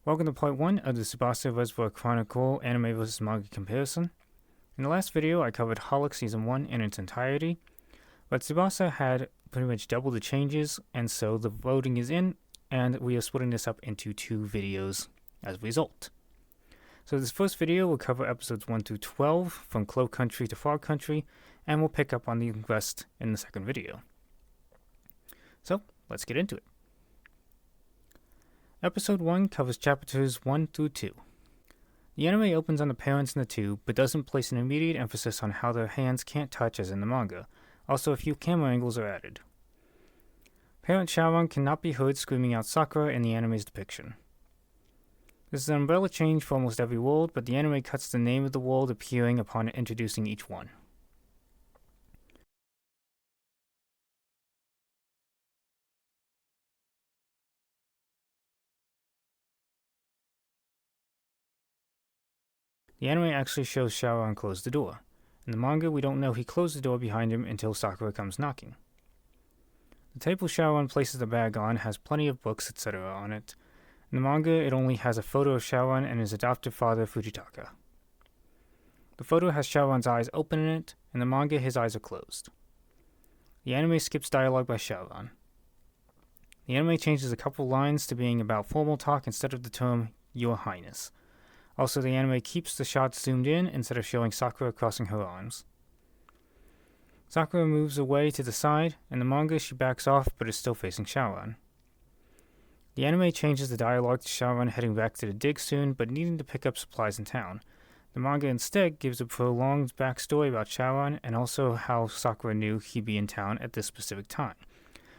Welcome to part 1 of the Tsubasa RESERVoir CHRoNiCLE anime vs manga comparison. In the last video I covered Holic Season 1 in its entirety, but Tsubasa had pretty much double the changes, and so the voting is in, and we are splitting this up into 2 videos as a result. So this first video will cover episodes 1 through 12, from Cloak Country to Fog Country, and we'll pick up on the rest in the second video. So, let's get into it. Episode 1 covers chapters 1 through 2. The anime opens on the parents in the tube, but doesn't place an immediate emphasis on how their hands can't touch as in the manga. Also, a few camera angles are added. Parent Sharon cannot be heard screaming out Sakura in the anime's depiction. This is an umbrella change for almost every world, but the anime cuts the name of the world appearing upon introducing each one. The anime actually shows Sharon close the door. In the manga, we don't know he closed the door behind him until Sakura comes knocking. The table Sharon places the bag on has plenty of books, etc. on it. In the manga, it only has a photo of Sharon and his adoptive father, Fujitaka. The photo has Sharon's eyes open in it. In the manga, his eyes are closed. The anime skips dialogue by Sharon. The anime changes a couple lines to being about formal talk instead of the term Your Highness. Also, the anime keeps the shots zoomed in instead of showing Sakura crossing her arms. Sakura moves away to the side. In the manga, she backs off but is still facing Sharon. The anime changes the dialogue to Sharon heading back to the dig soon but needing to pick up supplies in town. The manga instead gives a prolonged backstory about Sharon and also how Sakura knew he'd be in town at this specific time.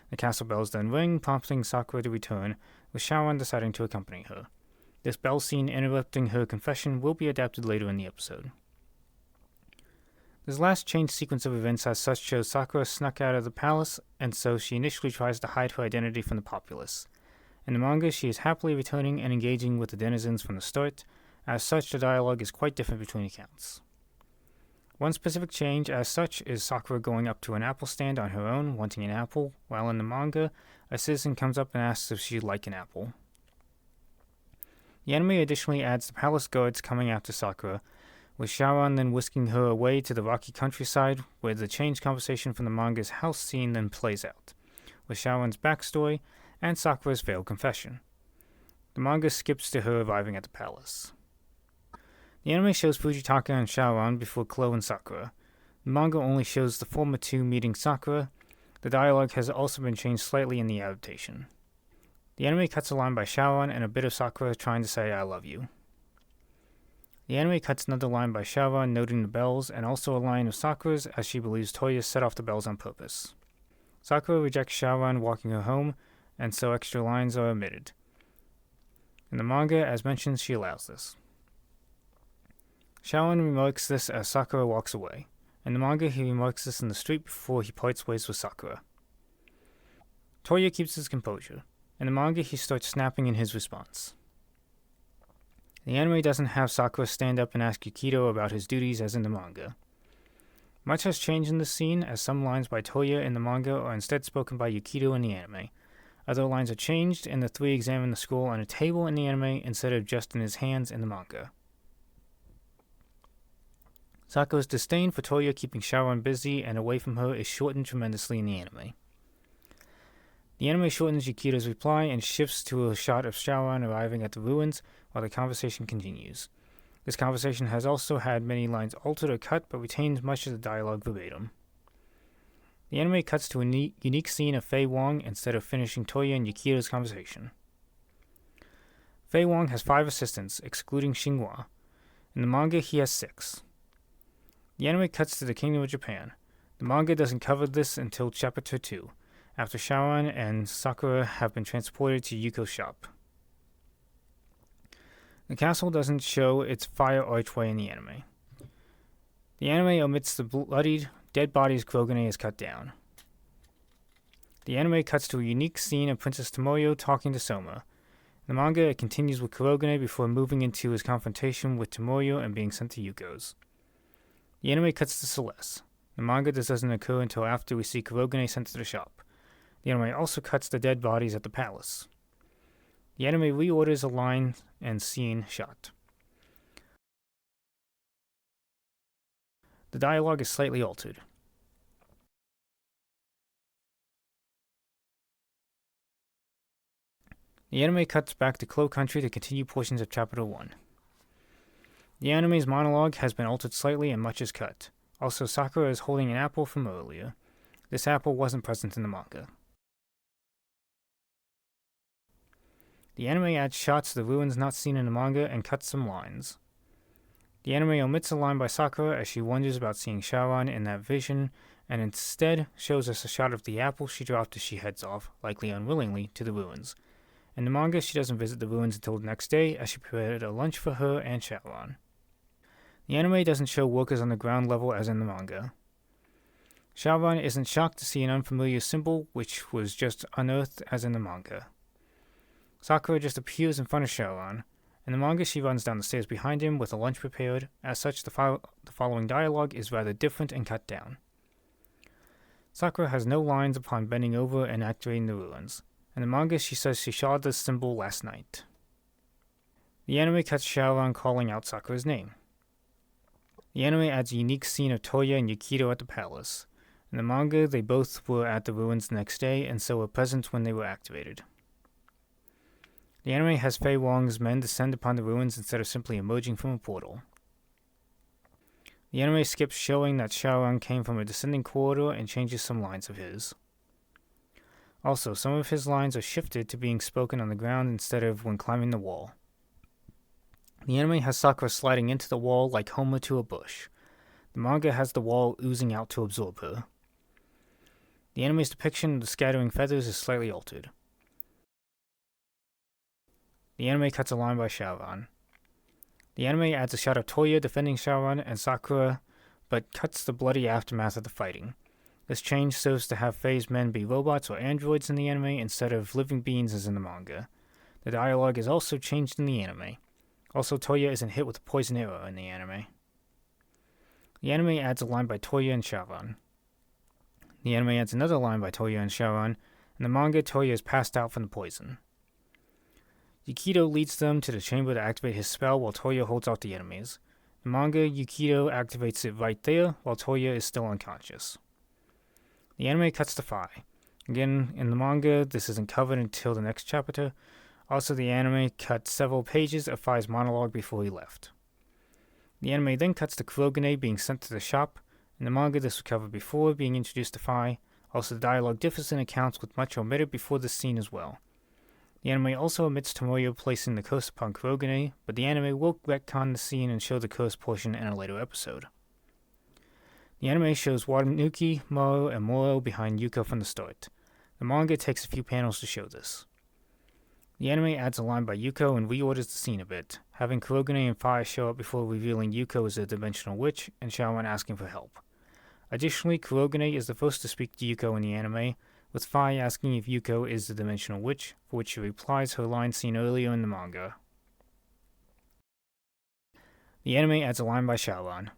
The castle bells then ring, prompting Sakura to return, with Sharon deciding to accompany her. This bell scene interrupting her confession will be adapted later in the episode. This last change sequence of events as such shows Sakura snuck out of the palace, and so she initially tries to hide her identity from the populace. In the manga, she is happily returning and engaging with the denizens from the start. As such, the dialogue is quite different between accounts. One specific change as such is Sakura going up to an apple stand on her own, wanting an apple, while in the manga, a citizen comes up and asks if she'd like an apple. The anime additionally adds the palace guards coming after Sakura, with Sharon then whisking her away to the rocky countryside, where the changed conversation from the manga's house scene then plays out, with Sharon's backstory and Sakura's veiled confession. The manga skips to her arriving at the palace. The anime shows Fujitaka and Sharon before Chloe and Sakura. The manga only shows the former two meeting Sakura. The dialogue has also been changed slightly in the adaptation. The anime cuts a line by Sharon and a bit of Sakura trying to say I love you. The anime cuts another line by Sharon noting the bells and also a line of Sakura's as she believes Toya set off the bells on purpose. Sakura rejects Sharon walking her home, and so extra lines are omitted. In the manga, as mentioned, she allows this. Sharon remarks this as Sakura walks away. In the manga, he remarks this in the street before he parts ways with Sakura. Toya keeps his composure. In the manga, he starts snapping in his response. The anime doesn't have Sakura stand up and ask Yukito about his duties as in the manga. Much has changed in this scene, as some lines by Toya in the manga are instead spoken by Yukito in the anime. Other lines are changed, and the three examine the scroll on a table in the anime instead of just in his hands in the manga. Sakura's disdain for Toya keeping Sharon busy and away from her is shortened tremendously in the anime. The anime shortens Yukito's reply and shifts to a shot of Sharon arriving at the ruins while the conversation continues. This conversation has also had many lines altered or cut, but retains much of the dialogue verbatim. The anime cuts to a unique scene of Fei Wong instead of finishing Toya and Yukito's conversation. Fei Wong has 5 assistants, excluding Xinhua. In the manga, he has 6. The anime cuts to the Kingdom of Japan. The manga doesn't cover this until chapter 2. After Sharon and Sakura have been transported to Yuko's shop. The castle doesn't show its fire archway in the anime. The anime omits the bloodied, dead bodies Kurogane is cut down. The anime cuts to a unique scene of Princess Tomoyo talking to Soma. In the manga, it continues with Kurogane before moving into his confrontation with Tomoyo and being sent to Yuko's. The anime cuts to Celeste. The manga this doesn't occur until after we see Kurogane sent to the shop. The anime also cuts the dead bodies at the palace. The anime reorders a line and scene shot. The dialogue is slightly altered. The anime cuts back to Clo Country to continue portions of Chapter 1. The anime's monologue has been altered slightly and much is cut. Also, Sakura is holding an apple from earlier. This apple wasn't present in the manga. The anime adds shots of the ruins not seen in the manga and cuts some lines. The anime omits a line by Sakura as she wonders about seeing Charon in that vision, and instead shows us a shot of the apple she dropped as she heads off, likely unwillingly, to the ruins. In the manga, she doesn't visit the ruins until the next day, as she prepared a lunch for her and Charon. The anime doesn't show workers on the ground level as in the manga. Charon isn't shocked to see an unfamiliar symbol, which was just unearthed as in the manga. Sakura just appears in front of Charon. In the manga, she runs down the stairs behind him with a lunch prepared. As such, the following dialogue is rather different and cut down. Sakura has no lines upon bending over and activating the ruins. In the manga, she says she saw this symbol last night. The anime cuts Charon calling out Sakura's name. The anime adds a unique scene of Toya and Yukito at the palace. In the manga, they both were at the ruins the next day and so were present when they were activated. The anime has Fei Wong's men descend upon the ruins instead of simply emerging from a portal. The anime skips showing that Charon came from a descending corridor and changes some lines of his. Also, some of his lines are shifted to being spoken on the ground instead of when climbing the wall. The anime has Sakura sliding into the wall like Homer to a bush. The manga has the wall oozing out to absorb her. The anime's depiction of the scattering feathers is slightly altered. The anime cuts a line by Charon. The anime adds a shot of Toya defending Charon and Sakura, but cuts the bloody aftermath of the fighting. This change serves to have Fei's men be robots or androids in the anime instead of living beings as in the manga. The dialogue is also changed in the anime. Also, Toya isn't hit with a poison arrow in the anime. The anime adds a line by Toya and Charon. The anime adds another line by Toya and Charon. In the manga, Toya is passed out from the poison. Yukito leads them to the chamber to activate his spell while Toya holds out the enemies. In the manga, Yukito activates it right there while Toya is still unconscious. The anime cuts to Fai. Again, in the manga, this isn't covered until the next chapter. Also, the anime cut several pages of Fai's monologue before he left. The anime then cuts to Kurogane being sent to the shop. In the manga, this was covered before being introduced to Fai. Also, the dialogue differs in accounts with much omitted before this scene as well. The anime also omits Tomoyo placing the curse upon Kurogane, but the anime will retcon the scene and show the curse portion in a later episode. The anime shows Watanuki, Moro, and Moro behind Yuko from the start. The manga takes a few panels to show this. The anime adds a line by Yuko and reorders the scene a bit, having Kurogane and Fai show up before revealing Yuko as a dimensional witch and Charon asking for help. Additionally, Kurogane is the first to speak to Yuko in the anime, with Fai asking if Yuko is the dimensional witch, for which she replies her line seen earlier in the manga. The anime adds a line by Charon.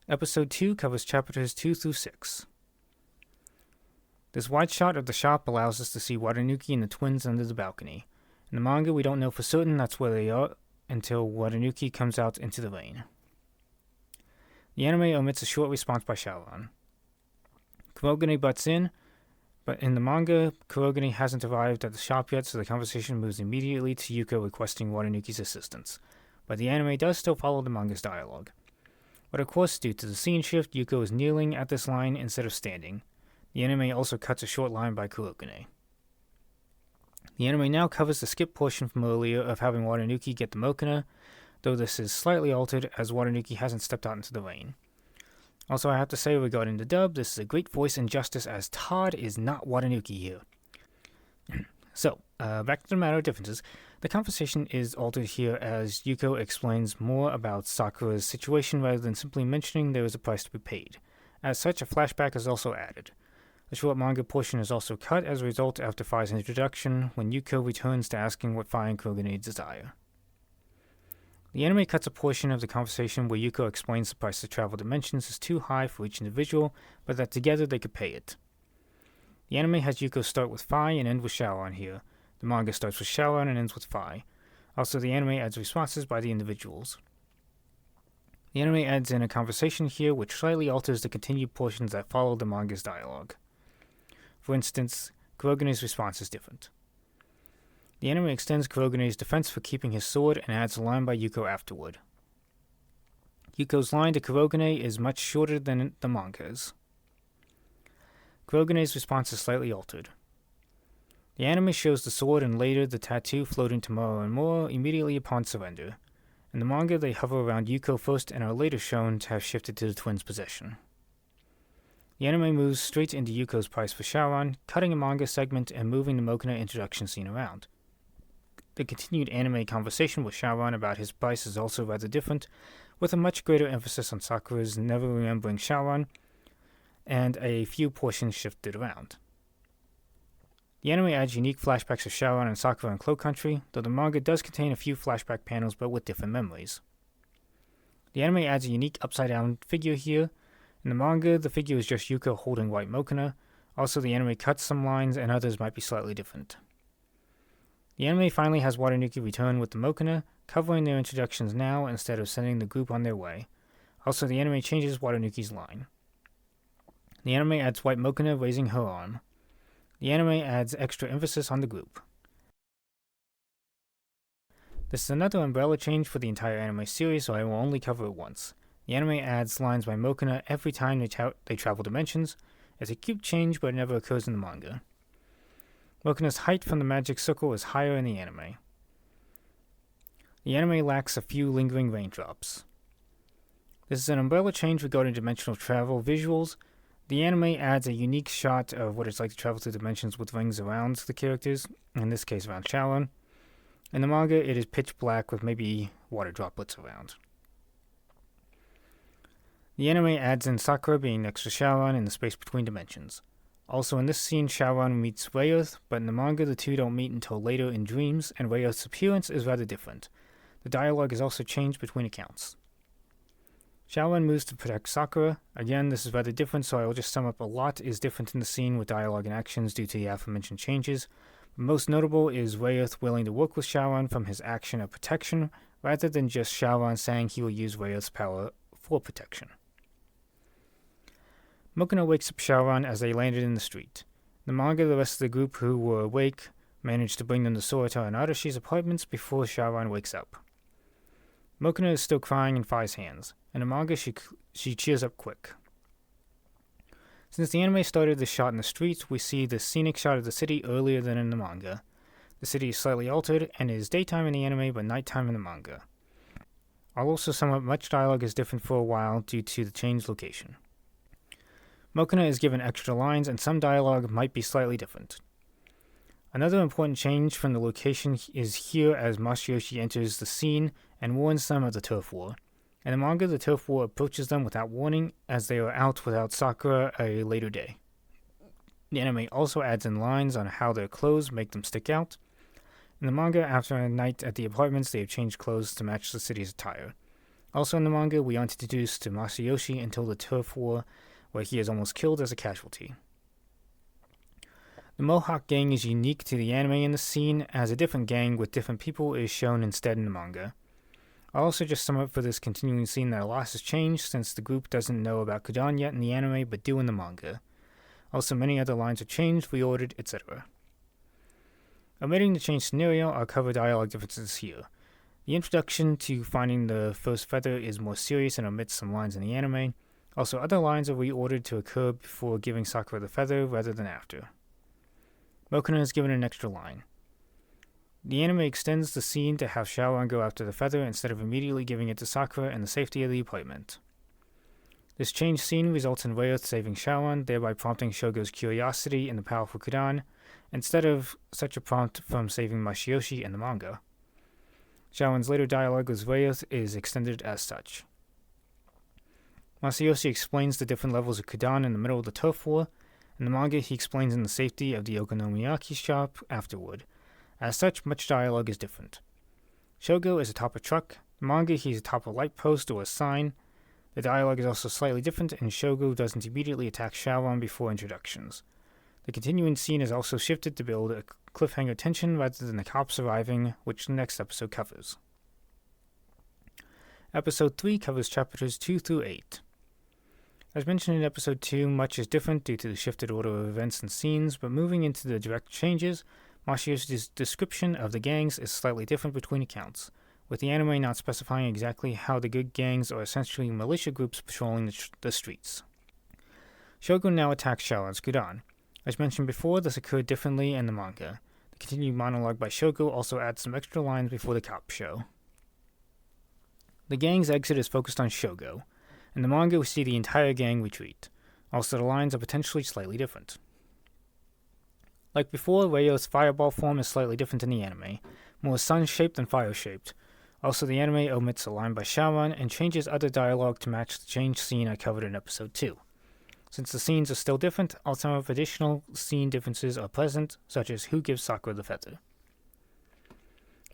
Episode 2 covers chapters 2 through 6. This wide shot of the shop allows us to see Watanuki and the twins under the balcony. In the manga, we don't know for certain that's where they are until Watanuki comes out into the rain. The anime omits a short response by Charon. Kurogane butts in, but in the manga, Kurogane hasn't arrived at the shop yet, so the conversation moves immediately to Yuko requesting Watanuki's assistance. But the anime does still follow the manga's dialogue. But of course, due to the scene shift, Yuko is kneeling at this line instead of standing. The anime also cuts a short line by Kurogane. The anime now covers the skip portion from earlier of having Watanuki get the Mokina, though this is slightly altered as Watanuki hasn't stepped out into the rain. Also, I have to say regarding the dub, this is a great voice injustice as Todd is not Watanuki here. So, back to the matter of differences. The conversation is altered here as Yuko explains more about Sakura's situation rather than simply mentioning there is a price to be paid. As such, a flashback is also added. The short manga portion is also cut as a result after Fai's introduction, when Yuko returns to asking what Fai and Kurogane desire. The anime cuts a portion of the conversation where Yuko explains the price to travel dimensions is too high for each individual, but that together they could pay it. The anime has Yuko start with Fai and end with Charon here. The manga starts with Shaoran and ends with Fi. Also, the anime adds responses by the individuals. The anime adds in a conversation here which slightly alters the continued portions that follow the manga's dialogue. For instance, Kurogene's response is different. The anime extends Kurogene's defense for keeping his sword and adds a line by Yuko afterward. Yuko's line to Kurogene is much shorter than the manga's. Kurogene's response is slightly altered. The anime shows the sword and later the tattoo floating to Moro and Moro immediately upon surrender. In the manga, they hover around Yuko first and are later shown to have shifted to the twins' possession. The anime moves straight into Yuko's price for Shaoran, cutting a manga segment and moving the Mokina introduction scene around. The continued anime conversation with Shaoran about his price is also rather different, with a much greater emphasis on Sakura's never remembering Shaoran, and a few portions shifted around. The anime adds unique flashbacks of Shaoran and Sakura in Cloak Country, though the manga does contain a few flashback panels but with different memories. The anime adds a unique upside-down figure here. In the manga, the figure is just Yuko holding white Mokina. Also, the anime cuts some lines and others might be slightly different. The anime finally has Watanuki return with the Mokina, covering their introductions now instead of sending the group on their way. Also, the anime changes Watanuki's line. The anime adds white Mokina raising her arm. The anime adds extra emphasis on the group. This is another umbrella change for the entire anime series, so I will only cover it once. The anime adds lines by Mokina every time they travel dimensions. It's a cute change, but it never occurs in the manga. Mokina's height from the magic circle is higher in the anime. The anime lacks a few lingering raindrops. This is an umbrella change regarding dimensional travel visuals. The anime adds a unique shot of what it's like to travel through dimensions with rings around the characters, in this case around Shaoran. In the manga, it is pitch black with maybe water droplets around. The anime adds in Sakura being next to Shaoran in the space between dimensions. Also in this scene, Shaoran meets Rayearth, but in the manga the two don't meet until later in dreams, and Rayearth's appearance is rather different. The dialogue is also changed between accounts. Shaoran moves to protect Sakura. Again, this is rather different, so I will just sum up a lot is different in the scene with dialogue and actions due to the aforementioned changes. Most notable is Rayearth willing to work with Shaoran from his action of protection, rather than just Shaoran saying he will use Rayearth's power for protection. Mokina wakes up Shaoran as they landed in the street. In the manga, the rest of the group who were awake managed to bring them to Sorata and Adashi's apartments before Shaoran wakes up. Mokina is still crying in Fi's hands. In the manga, she cheers up quick. Since the anime started the shot in the streets, we see the scenic shot of the city earlier than in the manga. The city is slightly altered and is daytime in the anime but nighttime in the manga. I'll also sum up much dialogue is different for a while due to the changed location. Mokina is given extra lines and some dialogue might be slightly different. Another important change from the location is here as Masayoshi enters the scene and warns them of the turf war. In the manga, the turf war approaches them without warning as they are out without Sakura a later day. The anime also adds in lines on how their clothes make them stick out. In the manga, after a night at the apartments, they have changed clothes to match the city's attire. Also in the manga, we aren't introduced to Masayoshi until the turf war, where he is almost killed as a casualty. The Mohawk gang is unique to the anime in the scene, as a different gang with different people is shown instead in the manga. I'll also just sum up for this continuing scene that a lot has changed since the group doesn't know about Kudan yet in the anime but do in the manga. Also many other lines are changed, reordered, etc. Omitting the changed scenario, I'll cover dialogue differences here. The introduction to finding the first feather is more serious and omits some lines in the anime. Also other lines are reordered to occur before giving Sakura the feather rather than after. Mokina is given an extra line. The anime extends the scene to have Shaoran go after the feather instead of immediately giving it to Sakura in the safety of the apartment. This changed scene results in Rayearth saving Shaoran, thereby prompting Shogo's curiosity in the powerful Kudan, instead of such a prompt from saving Masayoshi in the manga. Shaoran's later dialogue with Rayearth is extended as such. Masayoshi explains the different levels of Kudan in the middle of the turf war. In the manga, he explains in the safety of the okonomiyaki shop afterward. As such, much dialogue is different. Shogo is atop a truck. In the manga, he's atop a light post or a sign. The dialogue is also slightly different, and Shogo doesn't immediately attack Shaoran before introductions. The continuing scene is also shifted to build cliffhanger tension rather than the cops arriving, which the next episode covers. Episode 3 covers chapters 2 through 8. As mentioned in episode 2, much is different due to the shifted order of events and scenes, but moving into the direct changes, Masayoshi's description of the gangs is slightly different between accounts, with the anime not specifying exactly how the good gangs are essentially militia groups patrolling the streets. Shogo now attacks Shaoran's Kudan. As mentioned before, this occurred differently in the manga. The continued monologue by Shogo also adds some extra lines before the cops show. The gang's exit is focused on Shogo. In the manga, we see the entire gang retreat. Also, the lines are potentially slightly different. Like before, Ryo's fireball form is slightly different in the anime, more sun-shaped than fire-shaped. Also, the anime omits a line by Shaoran and changes other dialogue to match the changed scene I covered in episode 2. Since the scenes are still different, alternative additional scene differences are present, such as who gives Sakura the feather.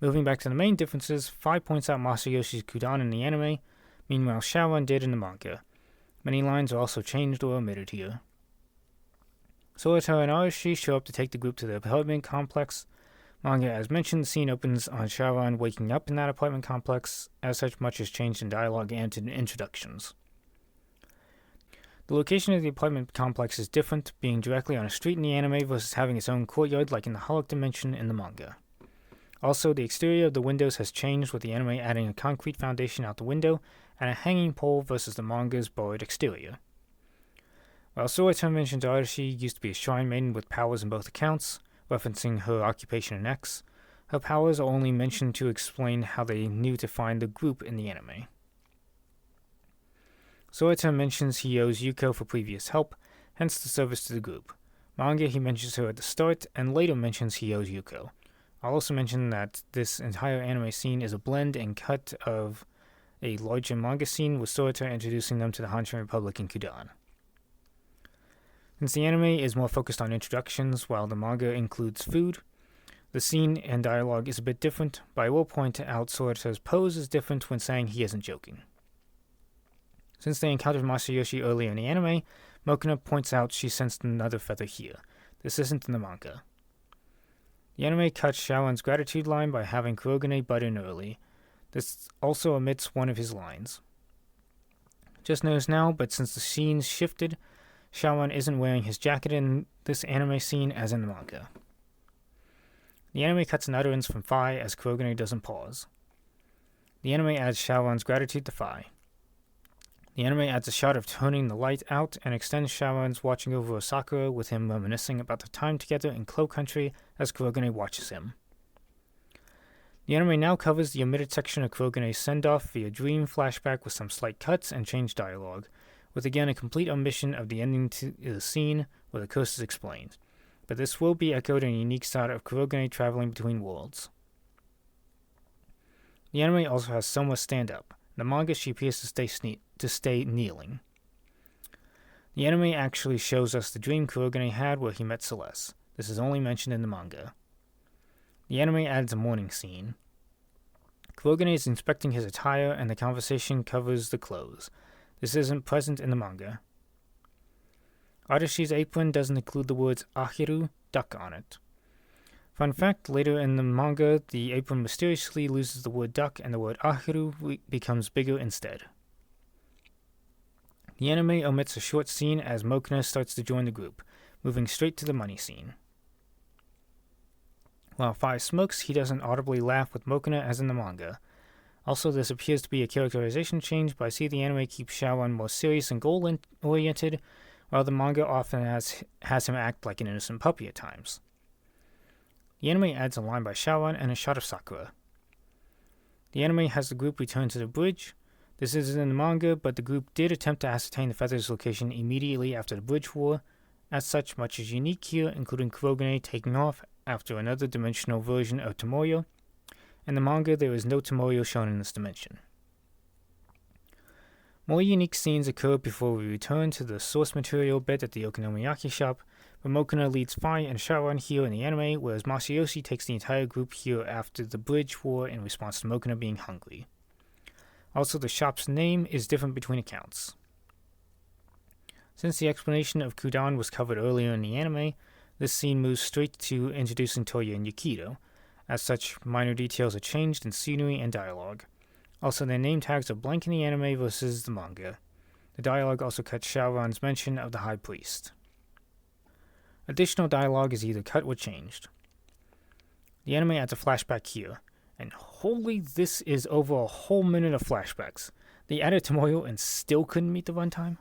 Moving back to the main differences, 5 points out Masayoshi's Kudan in the anime, meanwhile Shaoran did in the manga. Many lines are also changed or omitted here. Sorata and Arashi show up to take the group to the apartment complex. Manga, as mentioned, the scene opens on Shaoran waking up in that apartment complex, as such much is changed in dialogue and in introductions. The location of the apartment complex is different, being directly on a street in the anime versus having its own courtyard like in the Hollow Dimension in the manga. Also, the exterior of the windows has changed, with the anime adding a concrete foundation out the window and a hanging pole versus the manga's board exterior. While Sorata mentions Arashi used to be a shrine maiden with powers in both accounts, referencing her occupation in X, her powers are only mentioned to explain how they knew to find the group in the anime. Sorata mentions he owes Yuko for previous help, hence the service to the group. Manga, he mentions her at the start, and later mentions he owes Yuko. I'll also mention that this entire anime scene is a blend and cut of a larger manga scene with Sorata introducing them to the Hanshin Republic in Kudan. Since the anime is more focused on introductions while the manga includes food, the scene and dialogue is a bit different, but I will point out Sorata's pose is different when saying he isn't joking. Since they encountered Masayoshi earlier in the anime, Mokuna points out she sensed another feather here. This isn't in the manga. The anime cuts Shaoran's gratitude line by having Kurogane butt in early. This also omits one of his lines. Just noticed now, but since the scene's shifted, Shaoran isn't wearing his jacket in this anime scene as in the manga. The anime cuts an utterance from Phi as Kurogane doesn't pause. The anime adds Shaoran's gratitude to Phi. The anime adds a shot of turning the light out and extends Shaoran's watching over Sakura with him reminiscing about their time together in Clo Country as Kurogane watches him. The anime now covers the omitted section of Kurogane's send-off via dream flashback with some slight cuts and changed dialogue, with again a complete omission of the ending to the scene where the curse is explained, but this will be echoed in a unique shot of Kurogane traveling between worlds. The anime also has Soma stand up. In the manga, she appears to stay kneeling. The anime actually shows us the dream Kurogane had where he met Celeste. This is only mentioned in the manga. The anime adds a mourning scene. Kurogane is inspecting his attire and the conversation covers the clothes. This isn't present in the manga. Arashi's apron doesn't include the words ahiru, duck, on it. Fun fact, later in the manga, the apron mysteriously loses the word duck and the word ahiru becomes bigger instead. The anime omits a short scene as Mokuna starts to join the group, moving straight to the money scene. While Phi smokes, he doesn't audibly laugh with Mokuna as in the manga. Also, this appears to be a characterization change, but I see the anime keeps Shaoran more serious and goal-oriented, while the manga often has him act like an innocent puppy at times. The anime adds a line by Shaoran and a shot of Sakura. The anime has the group return to the bridge. This isn't in the manga, but the group did attempt to ascertain the feather's location immediately after the bridge war. As such, much is unique here, including Kurogane taking off after another dimensional version of Tomoyo. In the manga, there is no Tomoyo shown in this dimension. More unique scenes occur before we return to the source material bit at the Okonomiyaki shop, but Mokuna leads Phi and Shaoran here in the anime, whereas Masayoshi takes the entire group here after the bridge war in response to Mokuna being hungry. Also, the shop's name is different between accounts. Since the explanation of Kudan was covered earlier in the anime, This scene moves straight to introducing Toya and Yukito. As such, minor details are changed in scenery and dialogue. Also, their name tags are blank in the anime versus the manga. The dialogue also cuts Shaoran's mention of the High Priest. Additional dialogue is either cut or changed. The anime adds a flashback here, and holy, this is over a whole minute of flashbacks. They added Tomoyo and still couldn't meet the runtime?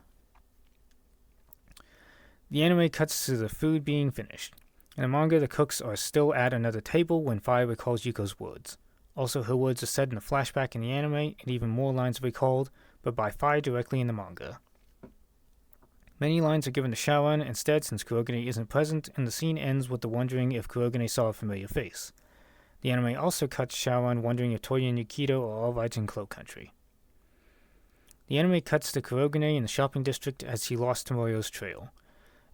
The anime cuts to the food being finished. In the manga, the cooks are still at another table when Fire recalls Yuko's words. Also, her words are said in a flashback in the anime, and even more lines are recalled, but by Fire directly in the manga. Many lines are given to Shaoran instead since Kurogane isn't present, and the scene ends with the wondering if Kurogane saw a familiar face. The anime also cuts Shaoran wondering if Toya and Yukito are alright in Cloak Country. The anime cuts to Kurogane in the shopping district as he lost Tomoyo's trail.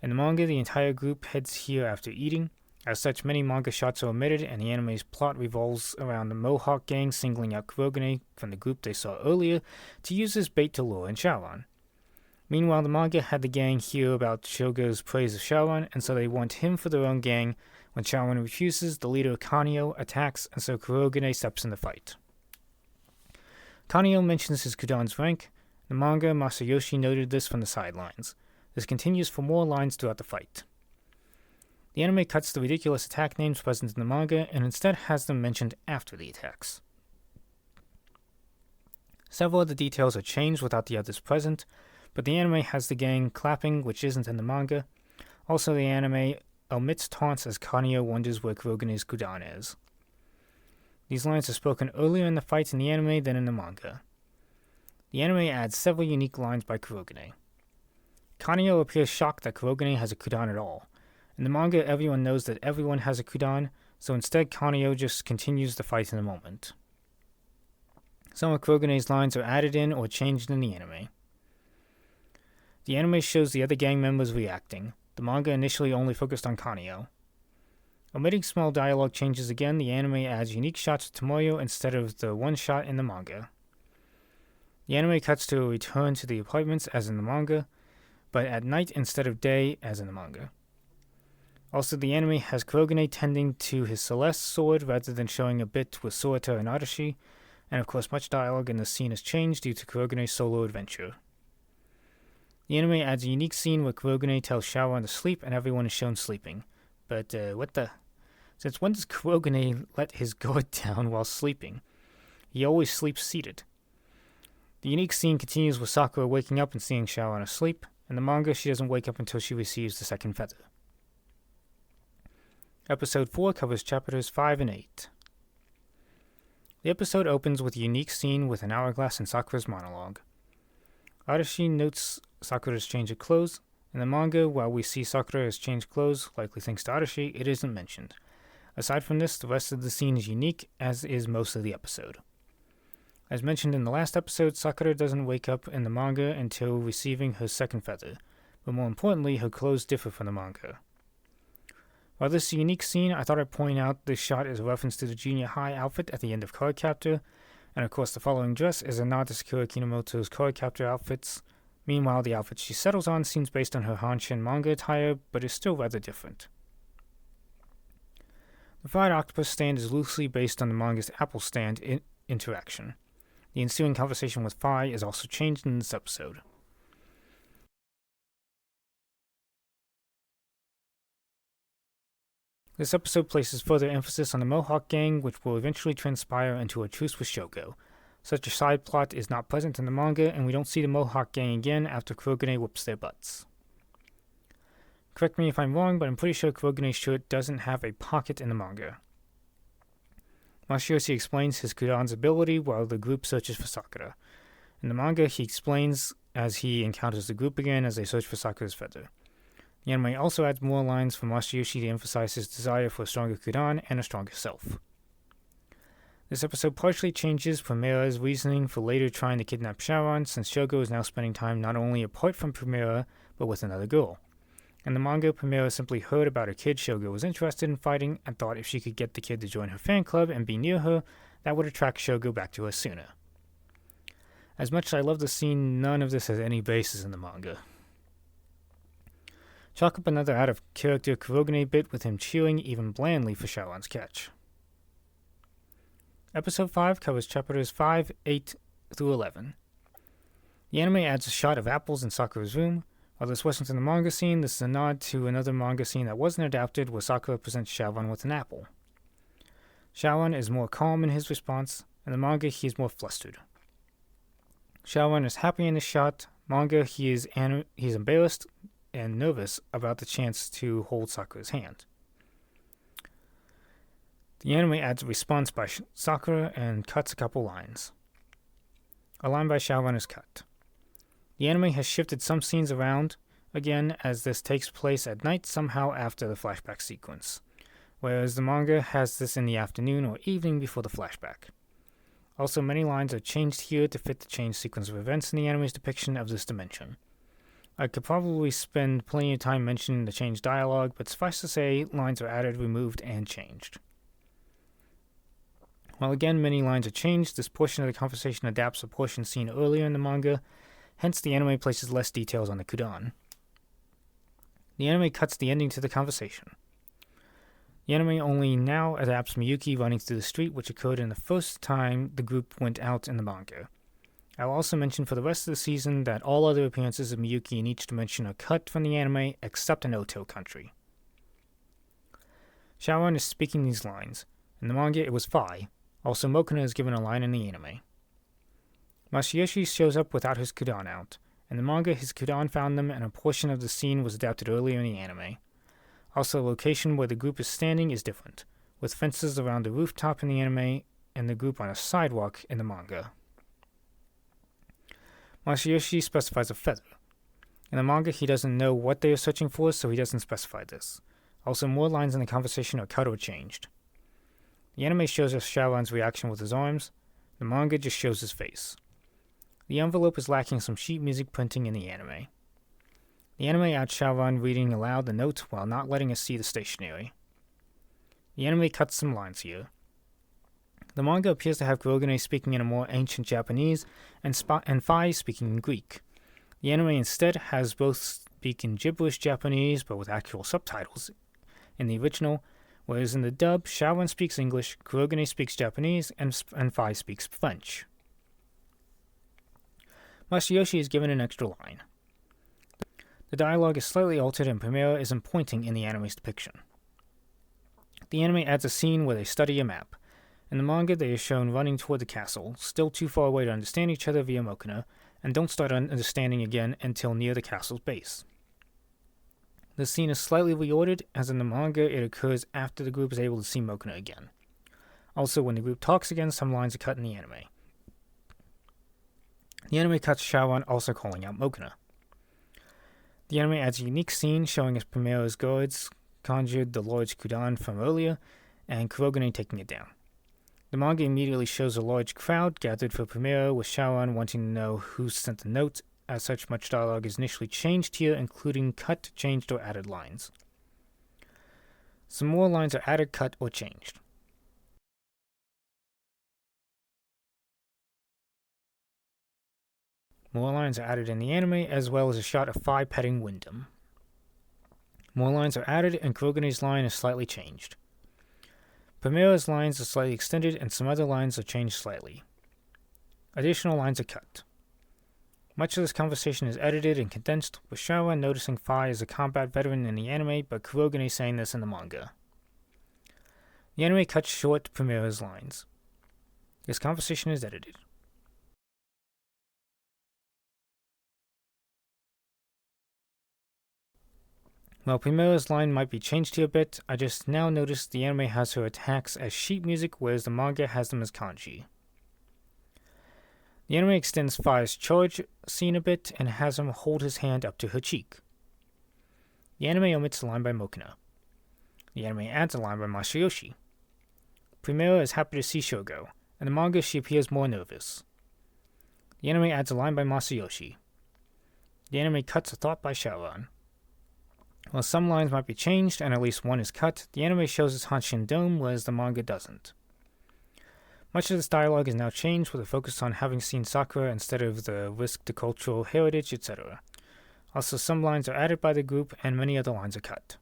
In the manga, the entire group heads here after eating. As such, many manga shots are omitted, and the anime's plot revolves around the Mohawk gang singling out Kurogane from the group they saw earlier to use as bait to lure in Shaoran. Meanwhile, the manga had the gang hear about Shogo's praise of Shaoran, and so they want him for their own gang. When Shaoran refuses, the leader Kanio attacks, and so Kurogane steps in the fight. Kanio mentions his Kudan's rank. In the manga, Masayoshi noted this from the sidelines. This continues for more lines throughout the fight. The anime cuts the ridiculous attack names present in the manga and instead has them mentioned after the attacks. Several of the details are changed without the others present, but the anime has the gang clapping, which isn't in the manga. Also, the anime omits taunts as Kanio wonders where Kurogane's Kudan is. These lines are spoken earlier in the fight in the anime than in the manga. The anime adds several unique lines by Kurogane. Kanio appears shocked that Kurogane has a Kudan at all. In the manga, everyone knows that everyone has a Kudan, so instead Kanio just continues the fight in a moment. Some of Kurogane's lines are added in or changed in the anime. The anime shows the other gang members reacting. The manga initially only focused on Kanio. Omitting small dialogue changes again, the anime adds unique shots of Tomoyo instead of the one shot in the manga. The anime cuts to a return to the apartments as in the manga, but at night instead of day as in the manga. Also, the anime has Kurogane tending to his Celeste sword rather than showing a bit with Sorata and Adachi, and of course much dialogue in the scene has changed due to Kurogane's solo adventure. The anime adds a unique scene where Kurogane tells Shaoran to sleep and everyone is shown sleeping. But what the? Since when does Kurogane let his guard down while sleeping? He always sleeps seated. The unique scene continues with Sakura waking up and seeing Shaoran asleep. In the manga, she doesn't wake up until she receives the second feather. Episode 4 covers chapters 5 and 8. The episode opens with a unique scene with an hourglass and Sakura's monologue. Adachi notes Sakura's change of clothes. In the manga, while we see Sakura has changed clothes, likely thanks to Adachi, it isn't mentioned. Aside from this, the rest of the scene is unique, as is most of the episode. As mentioned in the last episode, Sakura doesn't wake up in the manga until receiving her second feather, but more importantly, her clothes differ from the manga. While this is a unique scene, I thought I'd point out this shot is a reference to the junior high outfit at the end of Cardcaptor, and of course the following dress is a nod to Sakura Kinomoto's Cardcaptor outfits. Meanwhile, the outfit she settles on seems based on her Hanshin manga attire, but is still rather different. The fried octopus stand is loosely based on the manga's apple stand interaction. The ensuing conversation with Fi is also changed in this episode. This episode places further emphasis on the Mohawk gang, which will eventually transpire into a truce with Shogo. Such a side plot is not present in the manga, and we don't see the Mohawk gang again after Kurogane whips their butts. Correct me if I'm wrong, but I'm pretty sure Kurogane's shirt doesn't have a pocket in the manga. Masayoshi explains his Kudan's ability while the group searches for Sakura. In the manga, he explains as he encounters the group again as they search for Sakura's feather. The anime also adds more lines from Masayoshi to emphasize his desire for a stronger Kudan and a stronger self. This episode partially changes Primera's reasoning for later trying to kidnap Shaoran, since Shogo is now spending time not only apart from Primera, but with another girl. In the manga, Primera simply heard about a kid Shogo was interested in fighting and thought if she could get the kid to join her fan club and be near her, that would attract Shogo back to her sooner. As much as I love the scene, none of this has any basis in the manga. Chalk up another out-of-character CHRoNiCLE bit with him cheering even blandly for Shaoran's catch. Episode 5 covers chapters 5, 8 through 11. The anime adds a shot of apples in Sakura's room. While this wasn't in the manga scene, this is a nod to another manga scene that wasn't adapted where Sakura presents Shaoran with an apple. Shaoran is more calm in his response. In the manga, he is more flustered. Shaoran is happy in the shot. Manga, he's embarrassed and nervous about the chance to hold Sakura's hand. The anime adds a response by Sakura and cuts a couple lines. A line by Shaoran is cut. The anime has shifted some scenes around again as this takes place at night somehow after the flashback sequence, whereas the manga has this in the afternoon or evening before the flashback. Also, many lines are changed here to fit the changed sequence of events in the anime's depiction of this dimension. I could probably spend plenty of time mentioning the changed dialogue, but suffice to say, lines are added, removed, and changed. While again many lines are changed, this portion of the conversation adapts a portion seen earlier in the manga, hence the anime places less details on the kudan. The anime cuts the ending to the conversation. The anime only now adapts Miyuki running through the street, which occurred in the first time the group went out in the manga. I will also mention for the rest of the season that all other appearances of Miyuki in each dimension are cut from the anime except in Oto country. Shaoran is speaking these lines. In the manga it was Phi. Also Mokuna is given a line in the anime. Masayoshi shows up without his kudan out. In the manga his kudan found them and a portion of the scene was adapted earlier in the anime. Also the location where the group is standing is different, with fences around the rooftop in the anime and the group on a sidewalk in the manga. Masayoshi specifies a feather. In the manga, he doesn't know what they are searching for, so he doesn't specify this. Also, more lines in the conversation are cut or changed. The anime shows us Shaoran's reaction with his arms. The manga just shows his face. The envelope is lacking some sheet music printing in the anime. The anime adds Shaoran reading aloud the note while not letting us see the stationery. The anime cuts some lines here. The manga appears to have CHRoNiCLE speaking in a more ancient Japanese and Phi speaking in Greek. The anime instead has both speak in gibberish Japanese but with actual subtitles in the original, whereas in the dub, Shaoran speaks English, CHRoNiCLE speaks Japanese, and Phi speaks French. Masayoshi is given an extra line. The dialogue is slightly altered and Primera isn't pointing in the anime's depiction. The anime adds a scene where they study a map. In the manga, they are shown running toward the castle, still too far away to understand each other via Mokuna, and don't start understanding again until near the castle's base. The scene is slightly reordered, as in the manga it occurs after the group is able to see Mokuna again. Also, when the group talks again, some lines are cut in the anime. The anime cuts Shaoran also calling out Mokuna. The anime adds a unique scene showing us Primera's guards conjured the large kudan from earlier, and CHRoNiCLE taking it down. The manga immediately shows a large crowd gathered for Primera, with Shaoran wanting to know who sent the note. As such, much dialogue is initially changed here, including cut, changed, or added lines. Some more lines are added, cut, or changed. More lines are added in the anime, as well as a shot of Phi petting Wyndham. More lines are added, and CHRoNiCLE's line is slightly changed. Primera's lines are slightly extended, and some other lines are changed slightly. Additional lines are cut. Much of this conversation is edited and condensed, with Shaoran noticing Phi as a combat veteran in the anime, but CHRoNiCLE saying this in the manga. The anime cuts short Primera's lines. This conversation is edited. While Primera's line might be changed here a bit, I just now noticed the anime has her attacks as sheet music, whereas the manga has them as kanji. The anime extends Phi's charge scene a bit and has him hold his hand up to her cheek. The anime omits a line by Mokuna. The anime adds a line by Masayoshi. Primera is happy to see Shogo. In the manga, she appears more nervous. The anime adds a line by Masayoshi. The anime cuts a thought by Shaoran. While some lines might be changed and at least one is cut, the anime shows its Hanshin Dome, whereas the manga doesn't. Much of this dialogue is now changed with a focus on having seen Sakura instead of the risk to cultural heritage, etc. Also, some lines are added by the group, and many other lines are cut.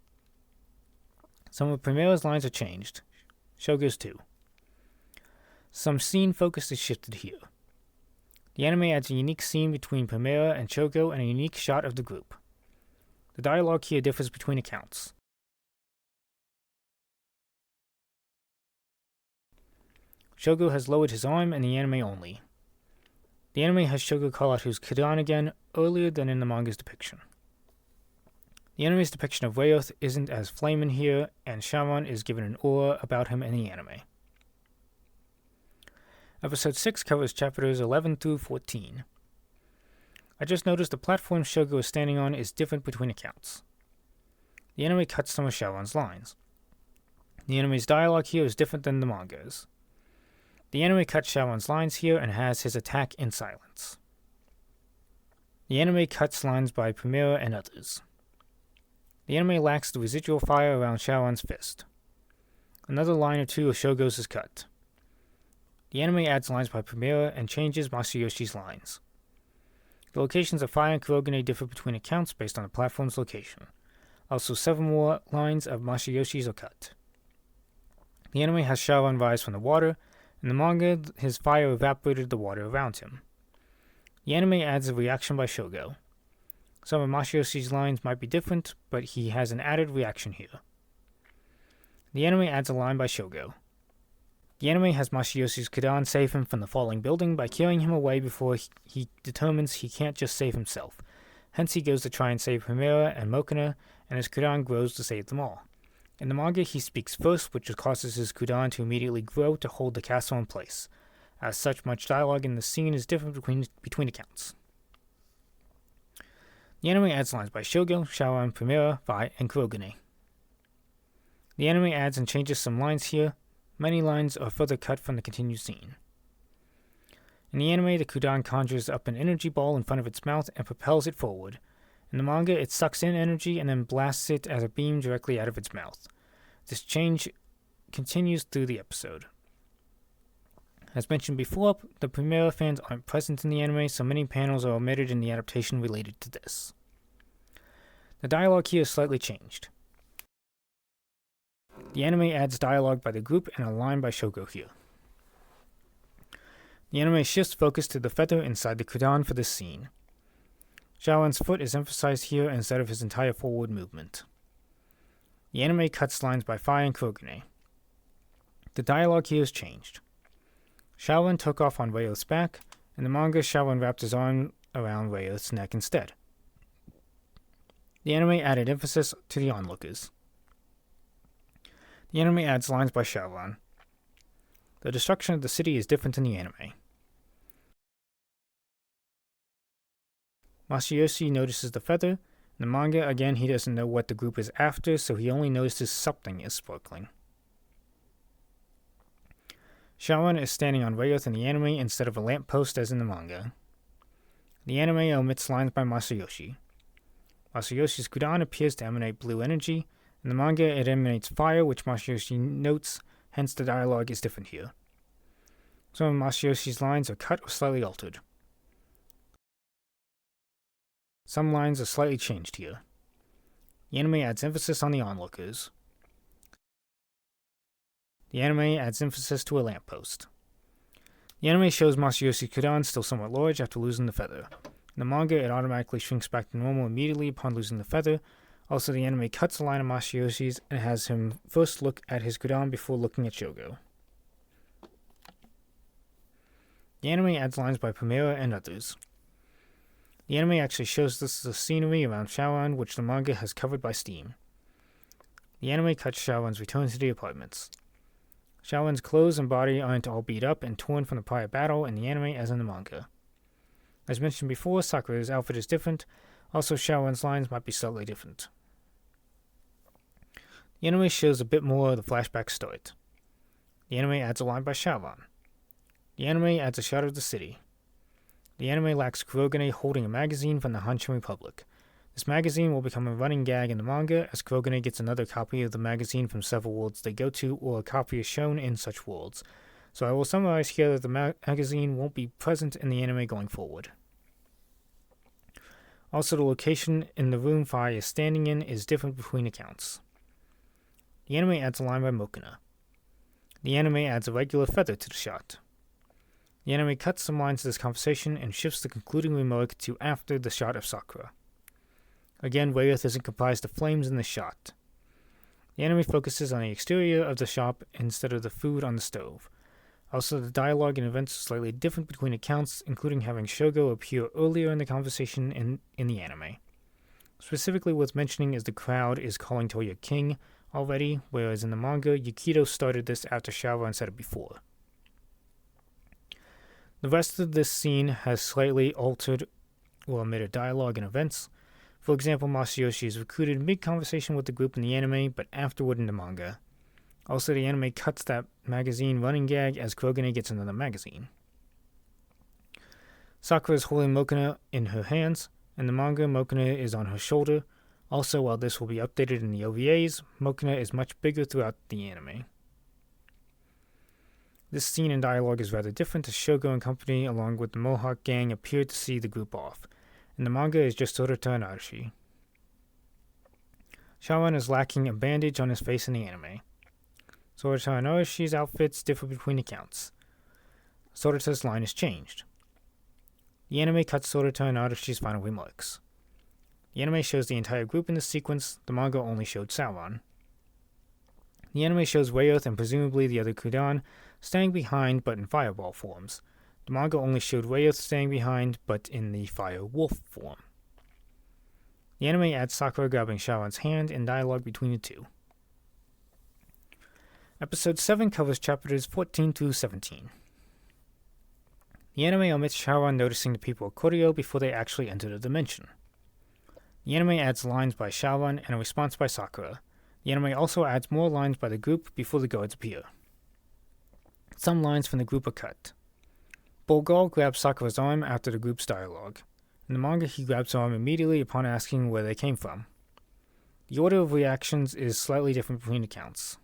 Some of Primera's lines are changed. Shogo's too. Some scene focus is shifted here. The anime adds a unique scene between Primera and Shogo and a unique shot of the group. The dialogue here differs between accounts. Shogo has lowered his arm in the anime only. The anime has Shogo call out his Kudan again earlier than in the manga's depiction. The anime's depiction of Rayoth isn't as flaming here, and Sharon is given an aura about him in the anime. Episode 6 covers chapters 11 through 14. I just noticed the platform Shogo is standing on is different between accounts. The anime cuts some of Sharon's lines. The anime's dialogue here is different than the manga's. The anime cuts Sharon's lines here and has his attack in silence. The anime cuts lines by Primera and others. The anime lacks the residual fire around Sharon's fist. Another line or two of Shogo's is cut. The anime adds lines by Primera and changes Masayoshi's lines. The locations of fire and Kurogane differ between accounts based on the platform's location. Also, several more lines of Masayoshi's are cut. The anime has Sharon rise from the water. In the manga, his fire evaporated the water around him. The anime adds a reaction by Shogo. Some of Masayoshi's lines might be different, but he has an added reaction here. The anime adds a line by Shogo. The anime has Masayoshi's Kudan save him from the falling building by carrying him away before he determines he can't just save himself. Hence he goes to try and save Primera and Mokona, and his Kudan grows to save them all. In the manga, he speaks first, which causes his Kudan to immediately grow to hold the castle in place. As such, much dialogue in the scene is different between accounts. The anime adds lines by Shogo, Sharon, Primera, Vi, and Kurogane. The anime adds and changes some lines here. Many lines are further cut from the continued scene. In the anime, the Kudan conjures up an energy ball in front of its mouth and propels it forward. In the manga, it sucks in energy and then blasts it as a beam directly out of its mouth. This change continues through the episode. As mentioned before, the Primera fans aren't present in the anime, so many panels are omitted in the adaptation related to this. The dialogue here is slightly changed. The anime adds dialogue by the group and a line by Shogo here. The anime shifts focus to the feather inside the Kudan for this scene. Sharon's foot is emphasized here instead of his entire forward movement. The anime cuts lines by Fi and Kurogane. The dialogue here is changed. Sharon took off on Rayoth's back. In the manga, Sharon wrapped his arm around Rayoth's neck instead. The anime added emphasis to the onlookers. The anime adds lines by Sharon. The destruction of the city is different in the anime. Masayoshi notices the feather. In the manga, again, he doesn't know what the group is after, so he only notices something is sparkling. Sharon is standing on Rayoth in the anime instead of a lamppost as in the manga. The anime omits lines by Masayoshi. Masayoshi's Kudan appears to emanate blue energy. In the manga, it emanates fire, which Masayoshi notes, hence the dialogue is different here. Some of Masayoshi's lines are cut or slightly altered. Some lines are slightly changed here. The anime adds emphasis on the onlookers. The anime adds emphasis to a lamppost. The anime shows Masayoshi's Kudan still somewhat large after losing the feather. In the manga, it automatically shrinks back to normal immediately upon losing the feather. Also, the anime cuts a line of Masayoshi's and has him first look at his Kudan before looking at Shogo. The anime adds lines by Primera and others. The anime actually shows this as a scenery around Sharon, which the manga has covered by steam. The anime cuts Sharon's return to the apartments. Sharon's clothes and body aren't all beat up and torn from the prior battle in the anime as in the manga. As mentioned before, Sakura's outfit is different. Also, Sharon's lines might be slightly different. The anime shows a bit more of the flashback start. The anime adds a line by Sharon. The anime adds a shot of the city. The anime lacks Kurogane holding a magazine from the Hanshin Republic. This magazine will become a running gag in the manga, as Kurogane gets another copy of the magazine from several worlds they go to, or a copy is shown in such worlds. So I will summarize here that the magazine won't be present in the anime going forward. Also, the location in the room Fire is standing in is different between accounts. The anime adds a line by Mokina. The anime adds a regular feather to the shot. The anime cuts some lines of this conversation and shifts the concluding remark to after the shot of Sakura. Again, Rayoth isn't comprised of flames in the shot. The anime focuses on the exterior of the shop instead of the food on the stove. Also, the dialogue and events are slightly different between accounts, including having Shogo appear earlier in the conversation in the anime. Specifically worth mentioning is the crowd is calling Toya King already, whereas in the manga, Yukito started this after Shaoran said it before. The rest of this scene has slightly altered or omitted dialogue and events. For example, Masayoshi is recruited mid-conversation with the group in the anime, but afterward in the manga. Also, the anime cuts that magazine running gag as CHRoNiCLE gets another magazine. Sakura is holding Mokina in her hands. In the manga, Mokina is on her shoulder. Also, while this will be updated in the OVAs, Mokina is much bigger throughout the anime. This scene and dialogue is rather different as Shogo and company, along with the Mohawk gang, appear to see the group off. In the manga, is just Sorata and Arashi. Shaoran is lacking a bandage on his face in the anime. Sorata and Arashi's outfits differ between accounts. Sorata's line is changed. The anime cuts Sorata and Arashi's final remarks. The anime shows the entire group in this sequence, the manga only showed Sauron. The anime shows Rayoth and presumably the other Kudan staying behind but in fireball forms. The manga only showed Rayoth staying behind but in the fire wolf form. The anime adds Sakura grabbing Shaoran's hand and dialogue between the two. Episode 7 covers chapters 14 through 17. The anime omits Shaoran noticing the people of Koryo before they actually enter the dimension. The anime adds lines by Shaoran and a response by Sakura. The anime also adds more lines by the group before the guards appear. Some lines from the group are cut. Bolgal grabs Sakura's arm after the group's dialogue. In the manga, he grabs her arm immediately upon asking where they came from. The order of reactions is slightly different between accounts.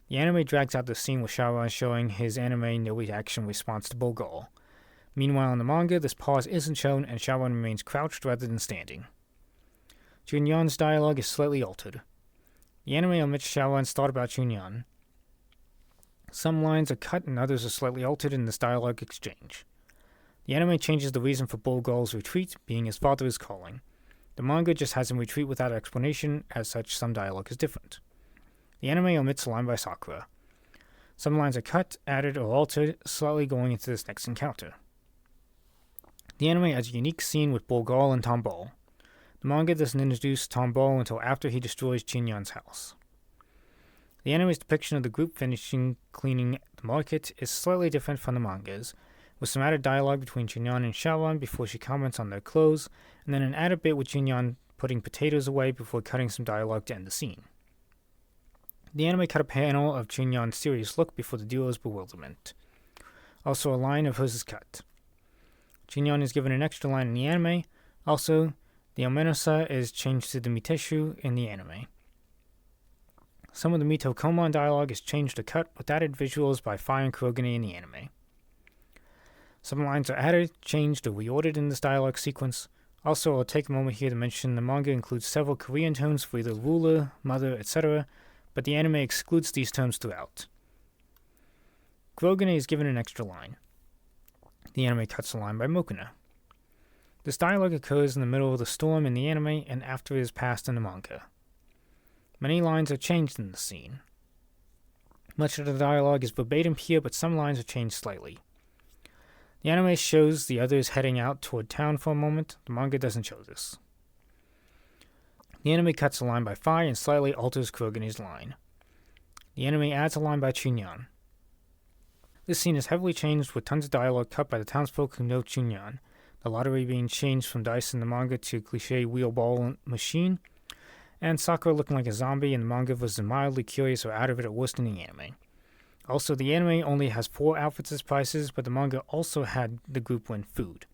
The anime drags out the scene with Shaoran showing his anime no-reaction response to Bolgal. Meanwhile, in the manga, this pause isn't shown and Shaoran remains crouched rather than standing. Chunyan's dialogue is slightly altered. The anime omits Shaoran's thought about Chunyan. Some lines are cut and others are slightly altered in this dialogue exchange. The anime changes the reason for Bolgal's retreat, being his father is calling. The manga just has him retreat without explanation, as such some dialogue is different. The anime omits a line by Sakura. Some lines are cut, added, or altered, slightly going into this next encounter. The anime adds a unique scene with Bolgal and Tomball. The manga doesn't introduce Tomball until after he destroys Chunyan's house. The anime's depiction of the group finishing cleaning the market is slightly different from the manga's, with some added dialogue between Chunyan and Shaoran before she comments on their clothes, and then an added bit with Chunyan putting potatoes away before cutting some dialogue to end the scene. The anime cut a panel of Chunyan's serious look before the duo's bewilderment. Also, a line of hers is cut. Chunyan is given an extra line in the anime. Also, the Omenosa is changed to the Miteshu in the anime. Some of the Mito Komon dialogue is changed to cut with added visuals by Fire and CHRoNiCLE in the anime. Some lines are added, changed, or reordered in this dialogue sequence. Also, I'll take a moment here to mention the manga includes several Korean terms for either ruler, mother, etc., but the anime excludes these terms throughout. CHRoNiCLE is given an extra line. The anime cuts a line by Mokina. This dialogue occurs in the middle of the storm in the anime and after it is passed in the manga. Many lines are changed in the scene. Much of the dialogue is verbatim here, but some lines are changed slightly. The anime shows the others heading out toward town for a moment. The manga doesn't show this. The anime cuts a line by Fai and slightly alters CHRoNiCLE's line. The anime adds a line by Chunyan. This scene is heavily changed with tons of dialogue cut by the townsfolk who know Chunyan, the lottery being changed from dice in the manga to cliché wheel ball machine, and Sakura looking like a zombie in the manga was mildly curious or out of it at worst in the anime. Also, the anime only has 4 outfits as prices, but the manga also had the group win food.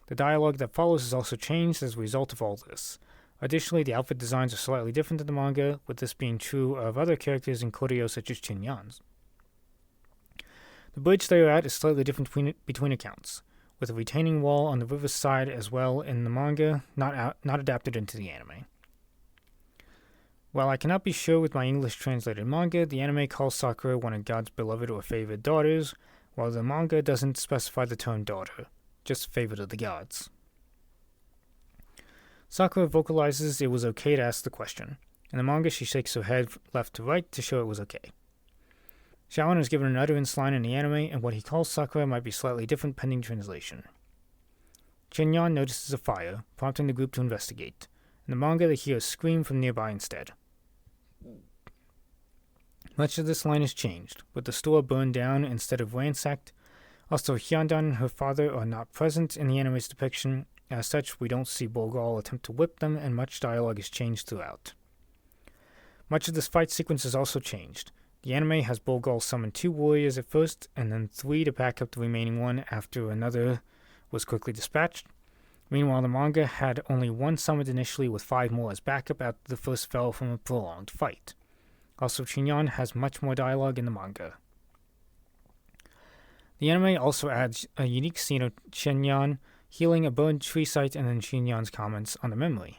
The dialogue that follows is also changed as a result of all this. Additionally, the outfit designs are slightly different to the manga, with this being true of other characters in Koryo such as Chunyan's. The bridge they are at is slightly different between accounts, with a retaining wall on the river's side as well in the manga, not adapted into the anime. While I cannot be sure with my English translated manga, the anime calls Sakura one of God's beloved or favored daughters, while the manga doesn't specify the term daughter, just favored of the gods. Sakura vocalizes it was okay to ask the question. In the manga, she shakes her head left to right to show it was okay. Shawan is given an utterance line in the anime, and what he calls Sakura might be slightly different pending translation. Shinyan notices a fire, prompting the group to investigate. In the manga, they hear a scream from nearby instead. Much of this line is changed, with the store burned down instead of ransacked. Also, Hyandan and her father are not present in the anime's depiction. As such, we don't see Bolgal attempt to whip them, and much dialogue is changed throughout. Much of this fight sequence is also changed. The anime has Bolgal summon 2 warriors at first, and then 3 to back up the remaining one after another was quickly dispatched. Meanwhile, the manga had only 1 summoned initially, with 5 more as backup after the first fell from a prolonged fight. Also, Shinyan has much more dialogue in the manga. The anime also adds a unique scene of Shinyan healing a burned tree site and then Shinyan's comments on the memory.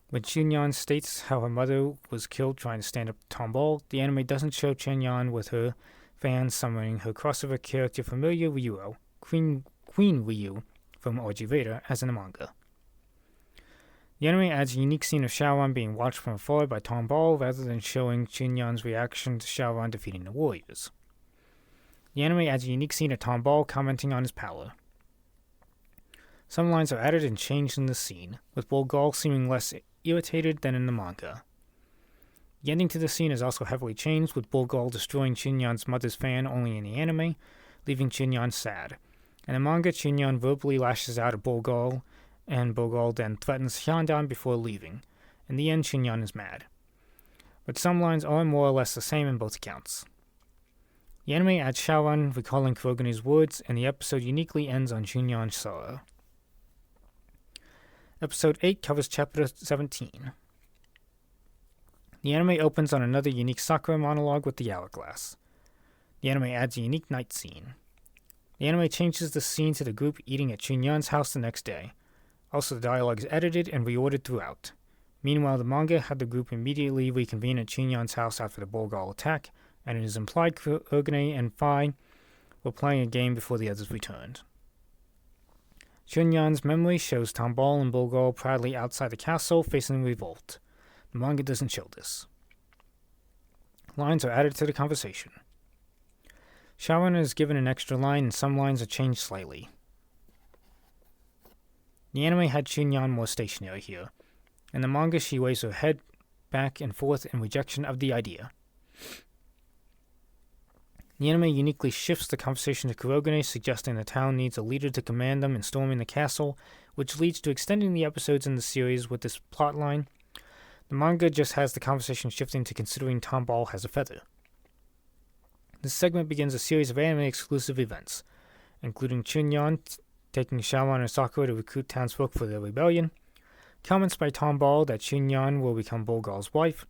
When Shinyan states how her mother was killed trying to stand up to Tomball, the anime doesn't show Shinyan with her fans summoning her crossover character familiar Ryuo, Queen Ryu from RG Vader, as in the manga. The anime adds a unique scene of Shaoran being watched from afar by Tomball rather than showing Shinyan's reaction to Shaoran defeating the warriors. The anime adds a unique scene of Tomball commenting on his power. Some lines are added and changed in the scene, with Bolgal seeming less irritated than in the manga. The ending to the scene is also heavily changed, with Bolgal destroying Shinyan's mother's fan only in the anime, leaving Shinyan sad. In the manga, Shinyan verbally lashes out at Bolgal, and Bolgal then threatens Hyandan before leaving. In the end, Shinyan is mad. But some lines are more or less the same in both accounts. The anime adds Shaoran recalling Kurogene's words, and the episode uniquely ends on Shinyan's sorrow. Episode 8 covers Chapter 17. The anime opens on another unique Sakura monologue with the hourglass. The anime adds a unique night scene. The anime changes the scene to the group eating at Shinyan's house the next day. Also, the dialogue is edited and reordered throughout. Meanwhile, the manga had the group immediately reconvene at Shinyan's house after the Bolgal attack, and it is implied Kurogane and Phi were playing a game before the others returned. Shinyan's memory shows Tomball and Bolgal proudly outside the castle facing revolt. The manga doesn't show this. Lines are added to the conversation. Shaoran is given an extra line and some lines are changed slightly. The anime had Shinyan more stationary here. In the manga, she waves her head back and forth in rejection of the idea. The anime uniquely shifts the conversation to Kurogane, suggesting the town needs a leader to command them in storming the castle, which leads to extending the episodes in the series with this plotline. The manga just has the conversation shifting to considering Tomball has a feather. This segment begins a series of anime-exclusive events, including Shinyan taking Shaoran and Sakura to recruit townsfolk for their rebellion, comments by Tomball that Shinyan will become Bolgal's wife,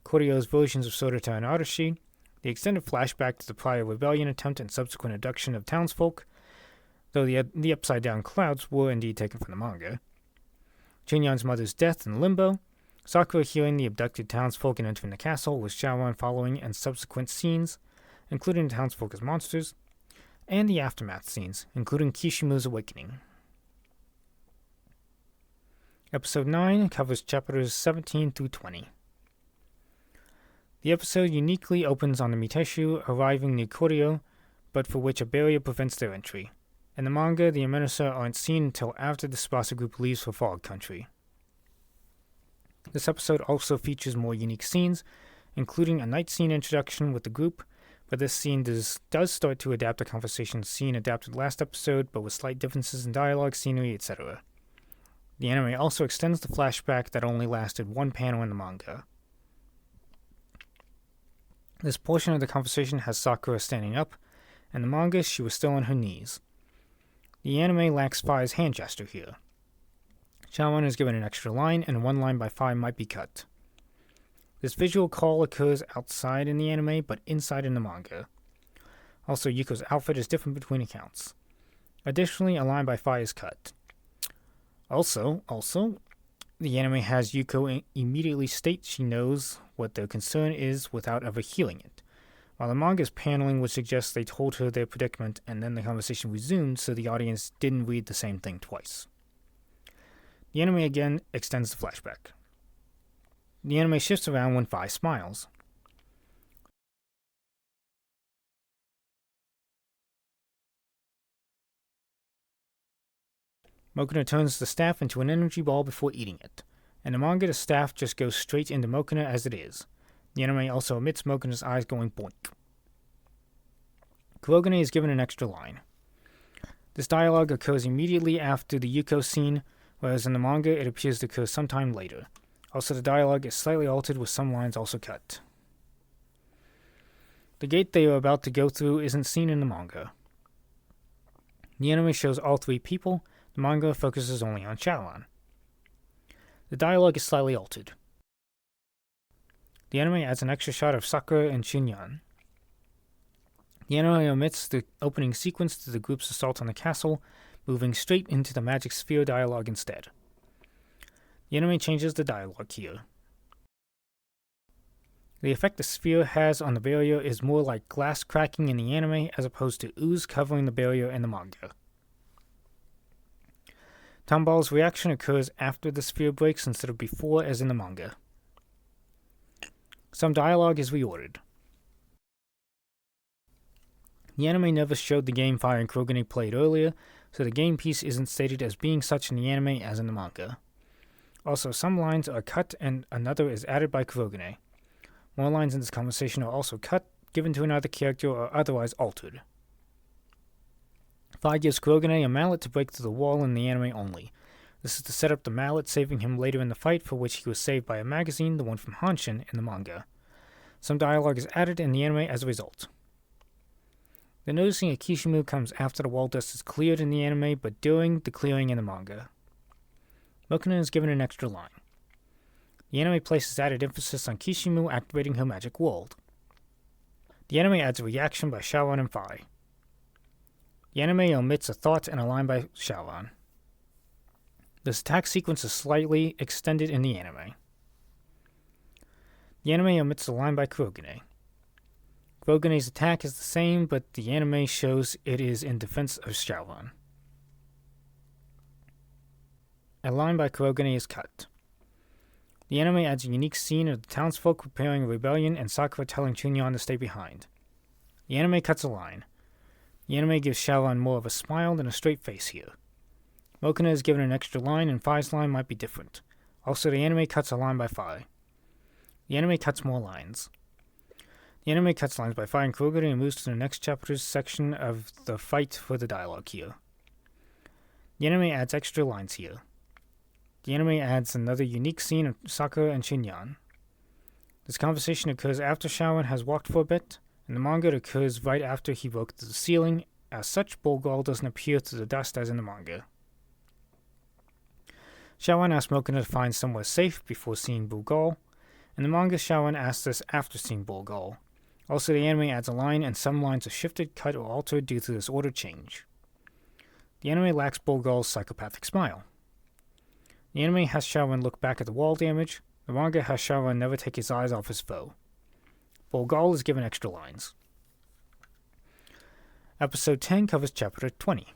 Koryo's versions of Sodata and Arashi, the extended flashback to the prior rebellion attempt and subsequent abduction of townsfolk, though the upside-down clouds were indeed taken from the manga, Shinyan's mother's death in Limbo, Sakura hearing the abducted townsfolk and entering the castle with Shaoran following, and subsequent scenes, including the townsfolk as monsters, and the aftermath scenes, including Kishimu's awakening. Episode 9 covers chapters 17 through 20. The episode uniquely opens on the Miteshu arriving near Koryo, but for which a barrier prevents their entry. In the manga, the Amenasa aren't seen until after the Tsubasa group leaves for Fog Country. This episode also features more unique scenes, including a night scene introduction with the group, but this scene does start to adapt a conversation scene adapted last episode, but with slight differences in dialogue, scenery, etc. The anime also extends the flashback that only lasted 1 panel in the manga. This portion of the conversation has Sakura standing up, and the manga she was still on her knees. The anime lacks Phi's hand gesture here. Shaoran is given an extra line, and 1 line by Phi might be cut. This visual call occurs outside in the anime, but inside in the manga. Also, Yuko's outfit is different between accounts. Additionally, a line by Fi is cut. Also, the anime has Yuko immediately state she knows what their concern is without ever healing it, while the manga's paneling would suggest they told her their predicament and then the conversation resumed so the audience didn't read the same thing twice. The anime again extends the flashback. The anime shifts around when Fi smiles. Mokuna turns the staff into an energy ball before eating it. In the manga, the staff just goes straight into Mokuna as it is. The anime also omits Mokuna's eyes going boink. CHRoNiCLE is given an extra line. This dialogue occurs immediately after the Yuko scene, whereas in the manga it appears to occur sometime later. Also, the dialogue is slightly altered with some lines also cut. The gate they are about to go through isn't seen in the manga. The anime shows all three people. The manga focuses only on Shaoran. The dialogue is slightly altered. The anime adds an extra shot of Sakura and Shinyan. The anime omits the opening sequence to the group's assault on the castle, moving straight into the magic sphere dialogue instead. The anime changes the dialogue here. The effect the sphere has on the barrier is more like glass cracking in the anime as opposed to ooze covering the barrier in the manga. Tombal's reaction occurs after the sphere breaks instead of before as in the manga. Some dialogue is reordered. The anime never showed the game Fire and CHRoNiCLE played earlier, so the game piece isn't stated as being such in the anime as in the manga. Also, some lines are cut and another is added by CHRoNiCLE. More lines in this conversation are also cut, given to another character, or otherwise altered. Fi gives CHRoNiCLE a mallet to break through the wall in the anime only. This is to set up the mallet, saving him later in the fight, for which he was saved by a magazine, the one from Hanshin, in the manga. Some dialogue is added in the anime as a result. The noticing of Kishimu comes after the wall dust is cleared in the anime, but during the clearing in the manga. Mokuna is given an extra line. The anime places added emphasis on Kishimu activating her magic world. The anime adds a reaction by Shaoran and Fi. The anime omits a thought and a line by Shaoran. This attack sequence is slightly extended in the anime. The anime omits a line by CHRoNiCLE. CHRoNiCLE's attack is the same, but the anime shows it is in defense of Shaoran. A line by CHRoNiCLE is cut. The anime adds a unique scene of the townsfolk preparing a rebellion and Sakura telling Chunyan to stay behind. The anime cuts a line. The anime gives Shaoran more of a smile than a straight face here. Mokuna is given an extra line and Fi's line might be different. Also, the anime cuts a line by Fi. The anime cuts more lines. The anime cuts lines by Fi and CHRoNiCLE and moves to the next chapter's section of the fight for the dialogue here. The anime adds extra lines here. The anime adds another unique scene of Sakura and Shinyan. This conversation occurs after Shaoran has walked for a bit. In the manga, it occurs right after he broke through the ceiling. As such, Bulgal doesn't appear through the dust as in the manga. Shaoran asks Mokuna to find somewhere safe before seeing Bulgal. In the manga, Shaoran asks this after seeing Bulgal. Also, the anime adds a line, and some lines are shifted, cut, or altered due to this order change. The anime lacks Bulgal's psychopathic smile. The anime has Shaoran look back at the wall damage. The manga has Shaoran never take his eyes off his foe. Bulgal is given extra lines. Episode 10 covers Chapter 20.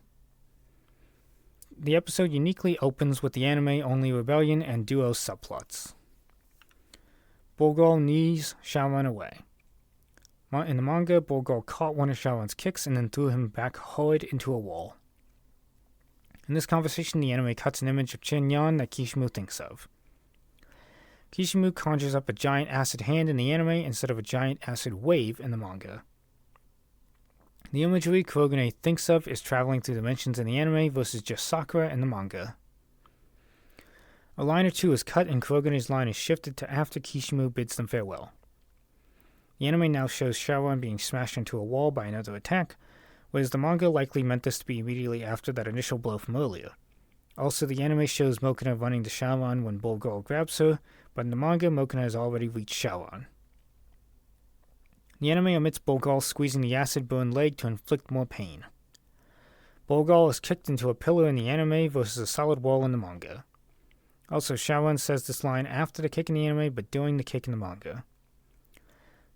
The episode uniquely opens with the anime-only rebellion and duo subplots. Bulgal knees Shaoran away. In the manga, Bulgal caught one of Shaoran's kicks and then threw him back hard into a wall. In this conversation, the anime cuts an image of Chinyan that Kishimu thinks of. Kishimu conjures up a giant acid hand in the anime instead of a giant acid wave in the manga. The imagery CHRoNiCLE thinks of is traveling through dimensions in the anime versus just Sakura in the manga. A line or two is cut and CHRoNiCLE's line is shifted to after Kishimu bids them farewell. The anime now shows Shaoran being smashed into a wall by another attack, whereas the manga likely meant this to be immediately after that initial blow from earlier. Also, the anime shows Mokuna running to Shaoran when Bulgal grabs her, but in the manga, Mokuna has already reached Shaoran. The anime omits Bulgal squeezing the acid-burned leg to inflict more pain. Bolgal is kicked into a pillar in the anime versus a solid wall in the manga. Also, Sharon says this line after the kick in the anime, but during the kick in the manga.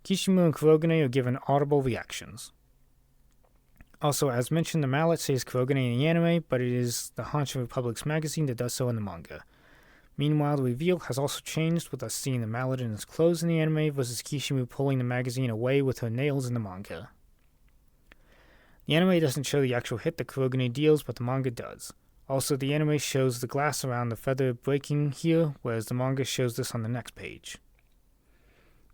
Kishimu and Kurogane are given audible reactions. Also, as mentioned, the mallet says Kurogane in the anime, but it is the Honshin Republic's magazine that does so in the manga. Meanwhile, the reveal has also changed, with us seeing the mallet in his clothes in the anime versus Kishimu pulling the magazine away with her nails in the manga. The anime doesn't show the actual hit that Kurogane deals, but the manga does. Also, the anime shows the glass around the feather breaking here, whereas the manga shows this on the next page.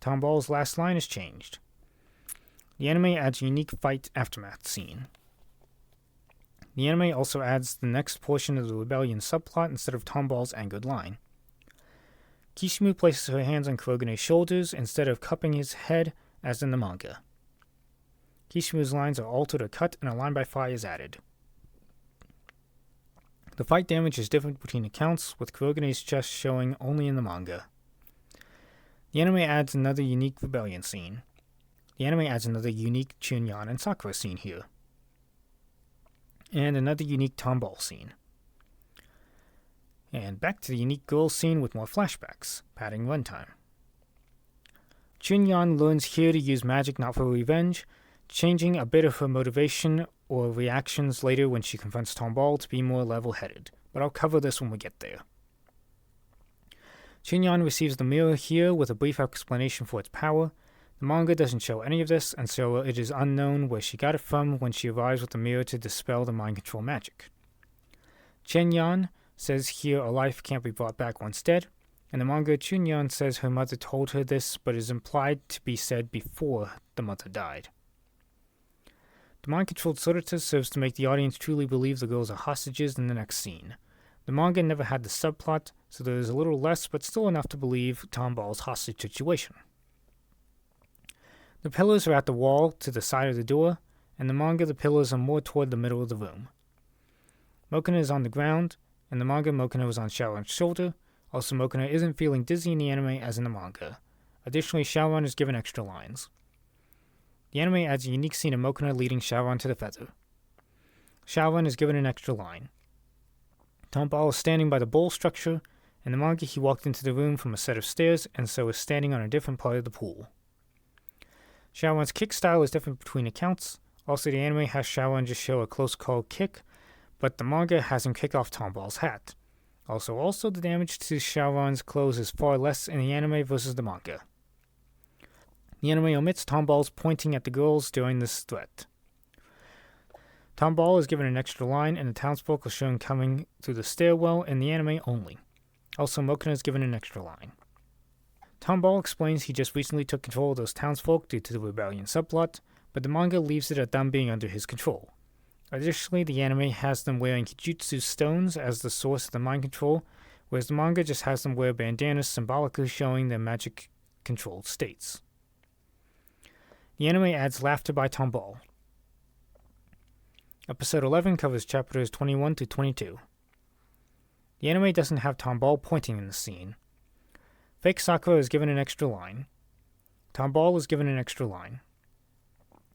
Tombal's last line is changed. The anime adds a unique fight aftermath scene. The anime also adds the next portion of the rebellion subplot instead of Tombal's angered line. Kishimu places her hands on Kurogane's shoulders instead of cupping his head as in the manga. Kishimu's lines are altered or cut, and a line by fire is added. The fight damage is different between accounts, with Kurogane's chest showing only in the manga. The anime adds another unique rebellion scene. The anime adds another unique Chunyan and Sakura scene here. And another unique Tomball scene. And back to the unique girl scene with more flashbacks, padding runtime. Chunyan learns here to use magic not for revenge, changing a bit of her motivation or reactions later when she confronts Tomball to be more level-headed, but I'll cover this when we get there. Chunyan receives the mirror here with a brief explanation for its power. The manga doesn't show any of this, and so it is unknown where she got it from when she arrives with the mirror to dispel the mind control magic. Chunyan says here a life can't be brought back once dead. In the manga, Chunyan says her mother told her this, but is implied to be said before the mother died. The mind-controlled Sorita serves to make the audience truly believe the girls are hostages in the next scene. The manga never had the subplot, so there is a little less, but still enough to believe Tomball's hostage situation. The pillars are at the wall to the side of the door. In the manga, the pillars are more toward the middle of the room. Mokona is on the ground. In the manga, Mokona was on Shaoran's shoulder. Also, Mokona isn't feeling dizzy in the anime as in the manga. Additionally, Shaoran is given extra lines. The anime adds a unique scene of Mokona leading Shaoran to the feather. Shaoran is given an extra line. Tomball is standing by the bowl structure. In the manga, he walked into the room from a set of stairs, and so is standing on a different part of the pool. Shaoran's kick style is different between accounts. Also, the anime has Shaoran just show a close call kick, but the manga has him kick off Tomball's hat. Also, the damage to Shaoran's clothes is far less in the anime versus the manga. The anime omits Tomball's pointing at the girls during this threat. Tomball is given an extra line, and the townsfolk are shown coming through the stairwell in the anime only. Also, Mokona is given an extra line. Tomball explains he just recently took control of those townsfolk due to the rebellion subplot, but the manga leaves it at them being under his control. Additionally, the anime has them wearing Kijutsu stones as the source of the mind control, whereas the manga just has them wear bandanas symbolically showing their magic-controlled states. The anime adds laughter by Tomball. Episode 11 covers chapters 21 to 22. The anime doesn't have Tomball pointing in the scene. Fake Sakura is given an extra line. Tomball is given an extra line.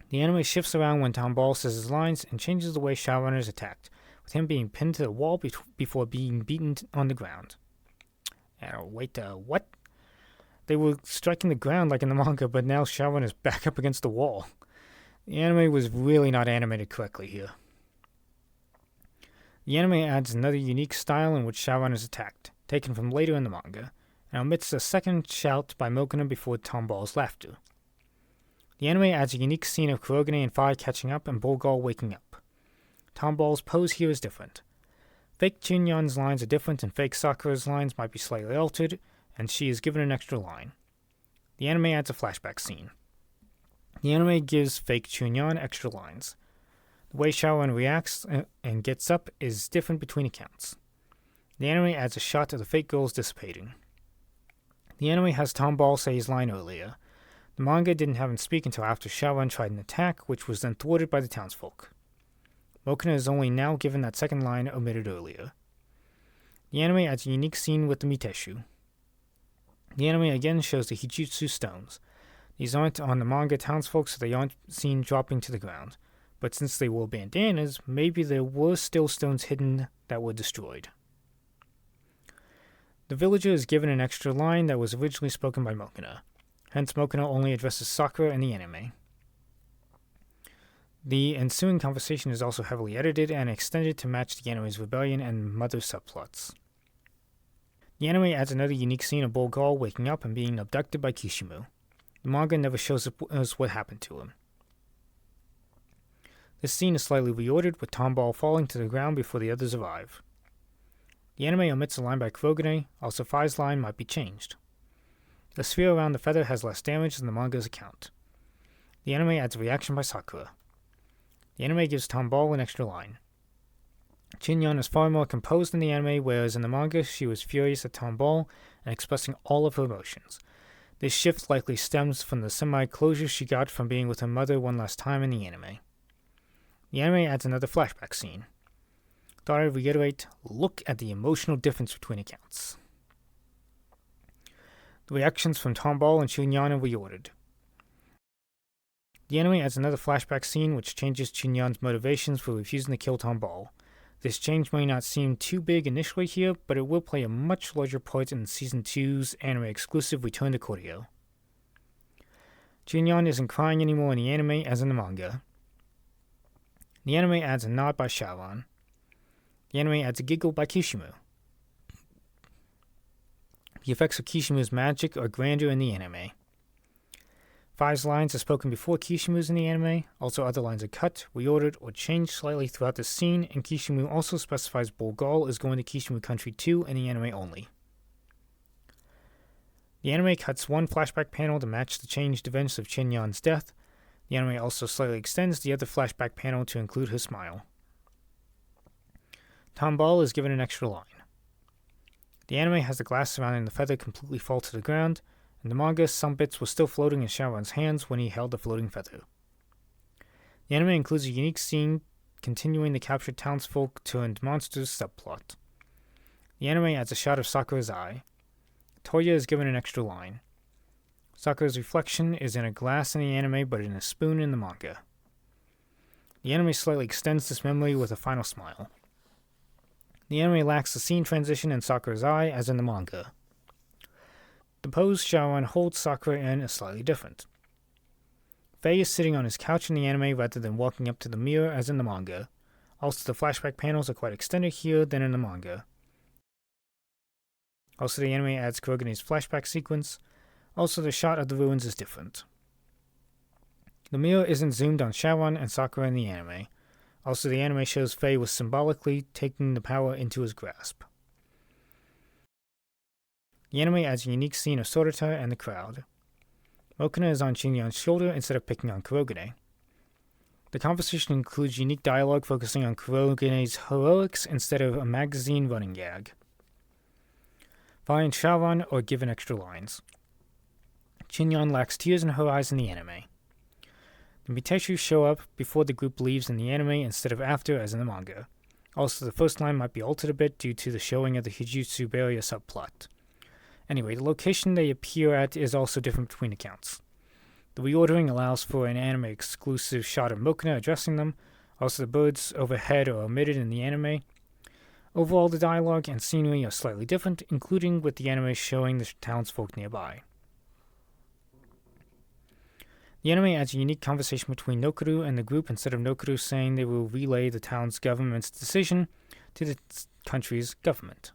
The anime shifts around when Tomball says his lines and changes the way Shaoran is attacked, with him being pinned to the wall before being beaten on the ground. What? They were striking the ground like in the manga, but now Shaoran is back up against the wall. The anime was really not animated correctly here. The anime adds another unique style in which Shaoran is attacked, taken from later in the manga, and omits a second shout by Mokona before Tomball's laughter. The anime adds a unique scene of Kurogane and Fire catching up and Bolgal waking up. Tomball's pose here is different. Fake Chunyan's lines are different and fake Sakura's lines might be slightly altered, and she is given an extra line. The anime adds a flashback scene. The anime gives fake Chunyan extra lines. The way Shaoran reacts and gets up is different between accounts. The anime adds a shot of the fake girls dissipating. The anime has Tomball say his line earlier. The manga didn't have him speak until after Shaoran tried an attack, which was then thwarted by the townsfolk. Mokona is only now given that second line omitted earlier. The anime adds a unique scene with the Miteshu. The anime again shows the Hijutsu stones. These aren't on the manga townsfolk, so they aren't seen dropping to the ground, but since they wore bandanas, maybe there were still stones hidden that were destroyed. The villager is given an extra line that was originally spoken by Mokuna. Hence, Mokuna only addresses Sakura in the anime. The ensuing conversation is also heavily edited and extended to match the anime's rebellion and mother subplots. The anime adds another unique scene of Bolgal waking up and being abducted by Kishimu. The manga never shows us what happened to him. This scene is slightly reordered, with Tomball falling to the ground before the others arrive. The anime omits a line by CHRoNiCLE, also Fi's line might be changed. The sphere around the feather has less damage than the manga's account. The anime adds a reaction by Sakura. The anime gives Tomball an extra line. Chinyon is far more composed in the anime, whereas in the manga she was furious at Tomball and expressing all of her emotions. This shift likely stems from the semi-closure she got from being with her mother one last time in the anime. The anime adds another flashback scene. Thought I'd reiterate, look at the emotional difference between accounts. The reactions from Tomball and Chinyon are reordered. The anime adds another flashback scene which changes Chinyon's motivations for refusing to kill Tomball. This change may not seem too big initially here, but it will play a much larger part in Season 2's anime exclusive Return to Koryo. Chinyon isn't crying anymore in the anime as in the manga. The anime adds a nod by Sharon. The anime adds a giggle by Kishimu. The effects of Kishimu's magic are grander in the anime. Fi's lines are spoken before Kishimu's in the anime, also other lines are cut, reordered, or changed slightly throughout the scene, and Kishimu also specifies Bolgal is going to Kishimu Country 2 in the anime only. The anime cuts one flashback panel to match the changed events of Chinyon's death. The anime also slightly extends the other flashback panel to include her smile. Tomball is given an extra line. The anime has the glass surrounding the feather completely fall to the ground. In the manga, some bits were still floating in Sharon's hands when he held the floating feather. The anime includes a unique scene continuing the captured townsfolk turned monsters subplot. The anime adds a shot of Sakura's eye. Toya is given an extra line. Sakura's reflection is in a glass in the anime, but in a spoon in the manga. The anime slightly extends this memory with a final smile. The anime lacks the scene transition in Sakura's eye as in the manga. The pose Sharon holds Sakura in is slightly different. Faye is sitting on his couch in the anime rather than walking up to the mirror as in the manga. Also, the flashback panels are quite extended here than in the manga. Also, the anime adds CHRoNiCLE's flashback sequence. Also, the shot of the ruins is different. The mirror isn't zoomed on Sharon and Sakura in the anime. Also, the anime shows Faye was symbolically taking the power into his grasp. The anime adds a unique scene of Sorata and the crowd. Mokuna is on Chinyon's shoulder instead of picking on CHRoNiCLE. The conversation includes unique dialogue focusing on CHRoNiCLE's heroics instead of a magazine running gag. Vi and Sharon are given extra lines. Chinyon lacks tears in her eyes in the anime. The Miteshu show up before the group leaves in the anime instead of after as in the manga. Also, the first line might be altered a bit due to the showing of the Hijutsu barrier subplot. Anyway, the location they appear at is also different between accounts. The reordering allows for an anime-exclusive shot of Mokuna addressing them. Also, the birds overhead are omitted in the anime. Overall, the dialogue and scenery are slightly different, including with the anime showing the townsfolk nearby. The anime adds a unique conversation between Nokuru and the group instead of Nokuru saying they will relay the town's government's decision to the country's government.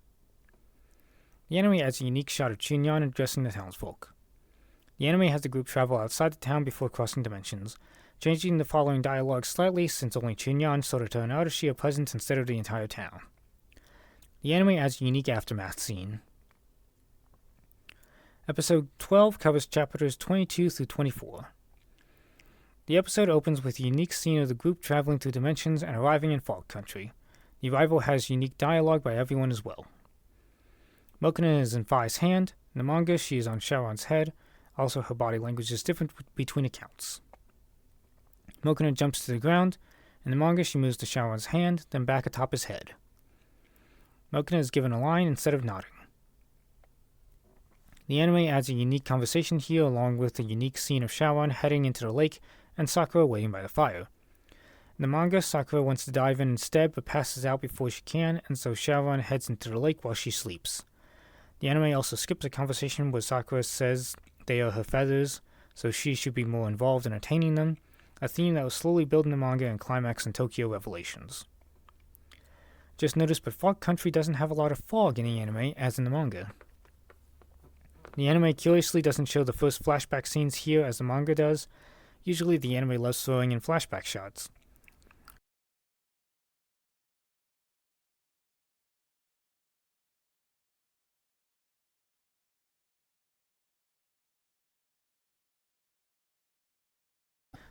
The anime adds a unique shot of Chinyon addressing the townsfolk. The anime has the group travel outside the town before crossing dimensions, changing the following dialogue slightly since only Chinyon, Sorata, and Arashi are present instead of the entire town. The anime adds a unique aftermath scene. Episode 12 covers chapters 22 through 24. The episode opens with a unique scene of the group traveling through dimensions and arriving in Fog Country. The arrival has unique dialogue by everyone as well. Mokuna is in Fi's hand. In the manga, she is on Sharon's head. Also, her body language is different between accounts. Mokuna jumps to the ground. In the manga, she moves to Sharon's hand, then back atop his head. Mokuna is given a line instead of nodding. The anime adds a unique conversation here along with a unique scene of Sharon heading into the lake and Sakura waiting by the fire. In the manga, Sakura wants to dive in instead but passes out before she can, and so CHRoN heads into the lake while she sleeps. The anime also skips a conversation where Sakura says they are her feathers, so she should be more involved in attaining them, a theme that was slowly built in the manga and climax in Tokyo Revelations. Just noticed, but Fog Country doesn't have a lot of fog in the anime as in the manga. The anime curiously doesn't show the first flashback scenes here as the manga does. Usually the anime loves throwing in flashback shots.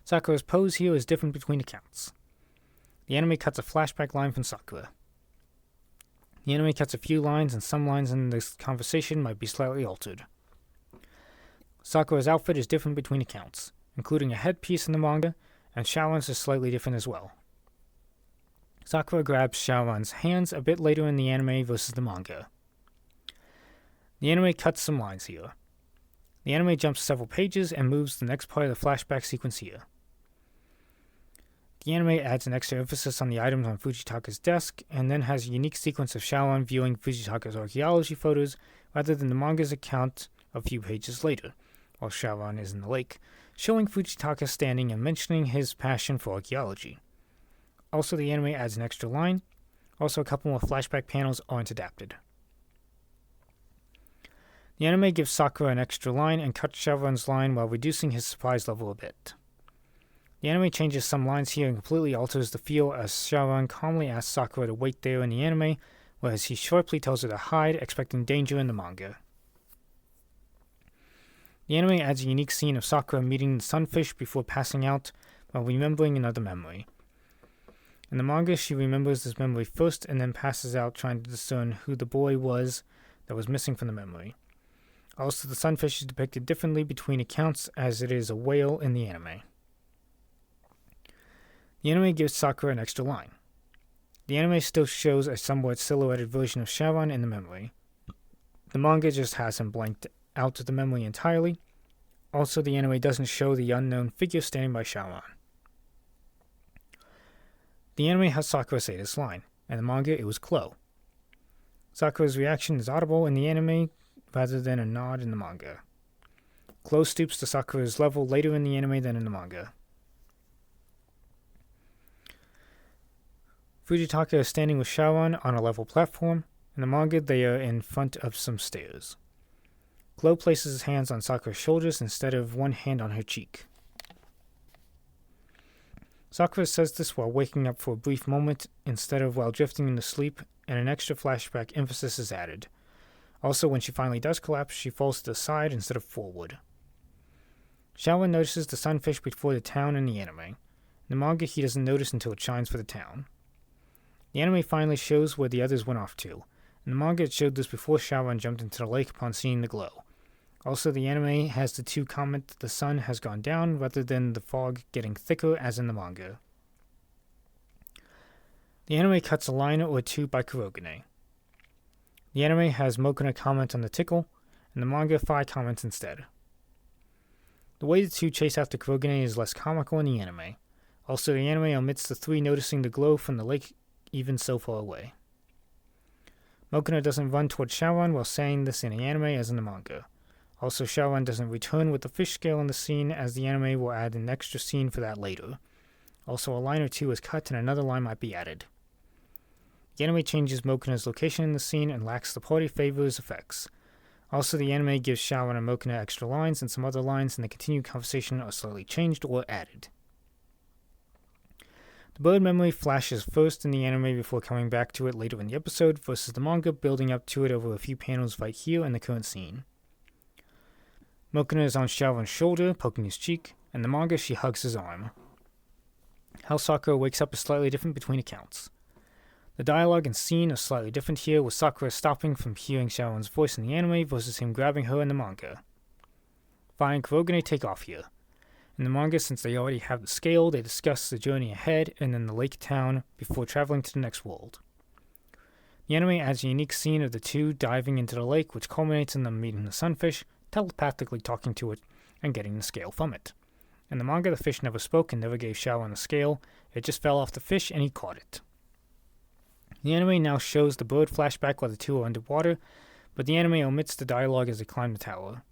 Sakura's pose here is different between accounts. The anime cuts a flashback line from Sakura. The anime cuts a few lines, and some lines in this conversation might be slightly altered. Sakura's outfit is different between accounts, including a headpiece in the manga, and CHRoN's is slightly different as well. Sakura grabs CHRoN's hands a bit later in the anime versus the manga. The anime cuts some lines here. The anime jumps several pages and moves to the next part of the flashback sequence here. The anime adds an extra emphasis on the items on Fujitaka's desk, and then has a unique sequence of CHRoN viewing Fujitaka's archaeology photos rather than the manga's account a few pages later, while CHRoN is in the lake, showing Fujitaka standing and mentioning his passion for archaeology. Also, the anime adds an extra line. Also, a couple more flashback panels aren't adapted. The anime gives Sakura an extra line and cuts CHRoN's line while reducing his surprise level a bit. The anime changes some lines here and completely alters the feel as CHRoN calmly asks Sakura to wait there in the anime, whereas he sharply tells her to hide, expecting danger in the manga. The anime adds a unique scene of Sakura meeting the sunfish before passing out while remembering another memory. In the manga, she remembers this memory first and then passes out trying to discern who the boy was that was missing from the memory. Also, the sunfish is depicted differently between accounts as it is a whale in the anime. The anime gives Sakura an extra line. The anime still shows a somewhat silhouetted version of CHRoN in the memory. The manga just has him blanked out of the memory entirely. Also, the anime doesn't show the unknown figure standing by CHRoN. The anime has Sakura say this line, and the manga it was Chloe. Sakura's reaction is audible in the anime rather than a nod in the manga. Chloe stoops to Sakura's level later in the anime than in the manga. Fujitaka is standing with CHRoN on a level platform. In the manga, they are in front of some stairs. Chloe places his hands on Sakura's shoulders instead of one hand on her cheek. Sakura says this while waking up for a brief moment instead of while drifting into sleep, and an extra flashback emphasis is added. Also, when she finally does collapse, she falls to the side instead of forward. CHRoN notices the sunfish before the town in the anime. In the manga, he doesn't notice until it shines for the town. The anime finally shows where the others went off to. In the manga, it showed this before CHRoN jumped into the lake upon seeing the glow. Also, the anime has the two comment that the sun has gone down rather than the fog getting thicker as in the manga. The anime cuts a line or two by CHRoNiCLE. The anime has Mokuna comment on the tickle, and the manga Phi comments instead. The way the two chase after CHRoNiCLE is less comical in the anime. Also, the anime omits the three noticing the glow from the lake even so far away. Mokuna doesn't run toward CHRoN while saying this in the anime as in the manga. Also, CHRoN doesn't return with the fish scale in the scene, as the anime will add an extra scene for that later. Also, a line or two is cut and another line might be added. The anime changes Mokuna's location in the scene and lacks the party favors effects. Also, the anime gives CHRoN and Mokuna extra lines, and some other lines in the continued conversation are slightly changed or added. The bird memory flashes first in the anime before coming back to it later in the episode, versus the manga building up to it over a few panels right here in the current scene. Mokuna is on CHRoN's shoulder, poking his cheek, and in the manga she hugs his arm. How Sakura wakes up is slightly different between accounts. The dialogue and scene are slightly different here, with Sakura stopping from hearing CHRoN's voice in the anime versus him grabbing her in the manga. Phi and CHRoNiCLE take off here. In the manga, since they already have the scale, they discuss the journey ahead and then the lake town before traveling to the next world. The anime adds a unique scene of the two diving into the lake, which culminates in them meeting the sunfish, telepathically talking to it, and getting the scale from it. In the manga, the fish never spoke and never gave CHRoN the scale. It just fell off the fish and he caught it. The anime now shows the bird flashback while the two are underwater, but the anime omits the dialogue as they climb the tower.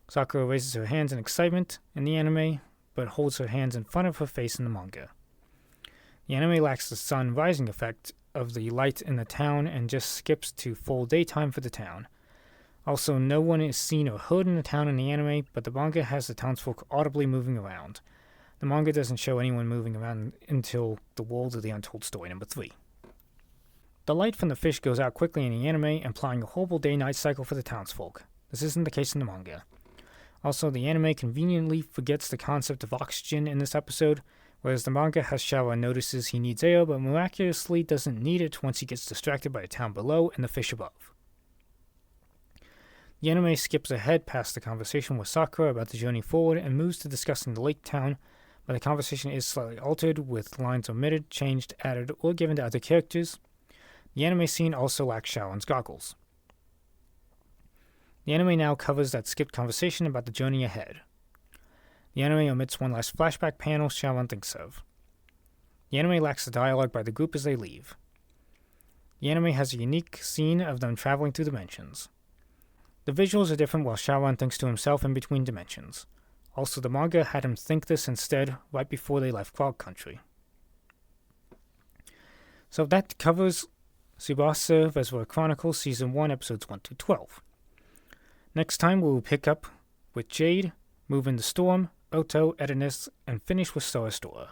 Sakura raises her hands in excitement in the anime, but holds her hands in front of her face in the manga. The anime lacks the sun rising effect of the light in the town and just skips to full daytime for the town. Also, no one is seen or heard in the town in the anime, but the manga has the townsfolk audibly moving around. The manga doesn't show anyone moving around until the World of the Untold Story number 3. The light from the fish goes out quickly in the anime, implying a horrible day-night cycle for the townsfolk. This isn't the case in the manga. Also, the anime conveniently forgets the concept of oxygen in this episode, whereas the manga has Shawa notices he needs air, but miraculously doesn't need it once he gets distracted by the town below and the fish above. The anime skips ahead past the conversation with Sakura about the journey forward and moves to discussing the lake town, but the conversation is slightly altered, with lines omitted, changed, added, or given to other characters. The anime scene also lacks Shaoran's goggles. The anime now covers that skipped conversation about the journey ahead. The anime omits one last flashback panel Shaoran thinks of. The anime lacks the dialogue by the group as they leave. The anime has a unique scene of them traveling through dimensions. The visuals are different while Shaoran thinks to himself in between dimensions. Also, the manga had him think this instead right before they left Frog Country. So that covers Tsubasa RESERVoir CHRoNiCLE Season 1, Episodes 1 to 12. Next time we will pick up with Jade, move into Storm, Oto, Edinus, and finish with Sora Stora.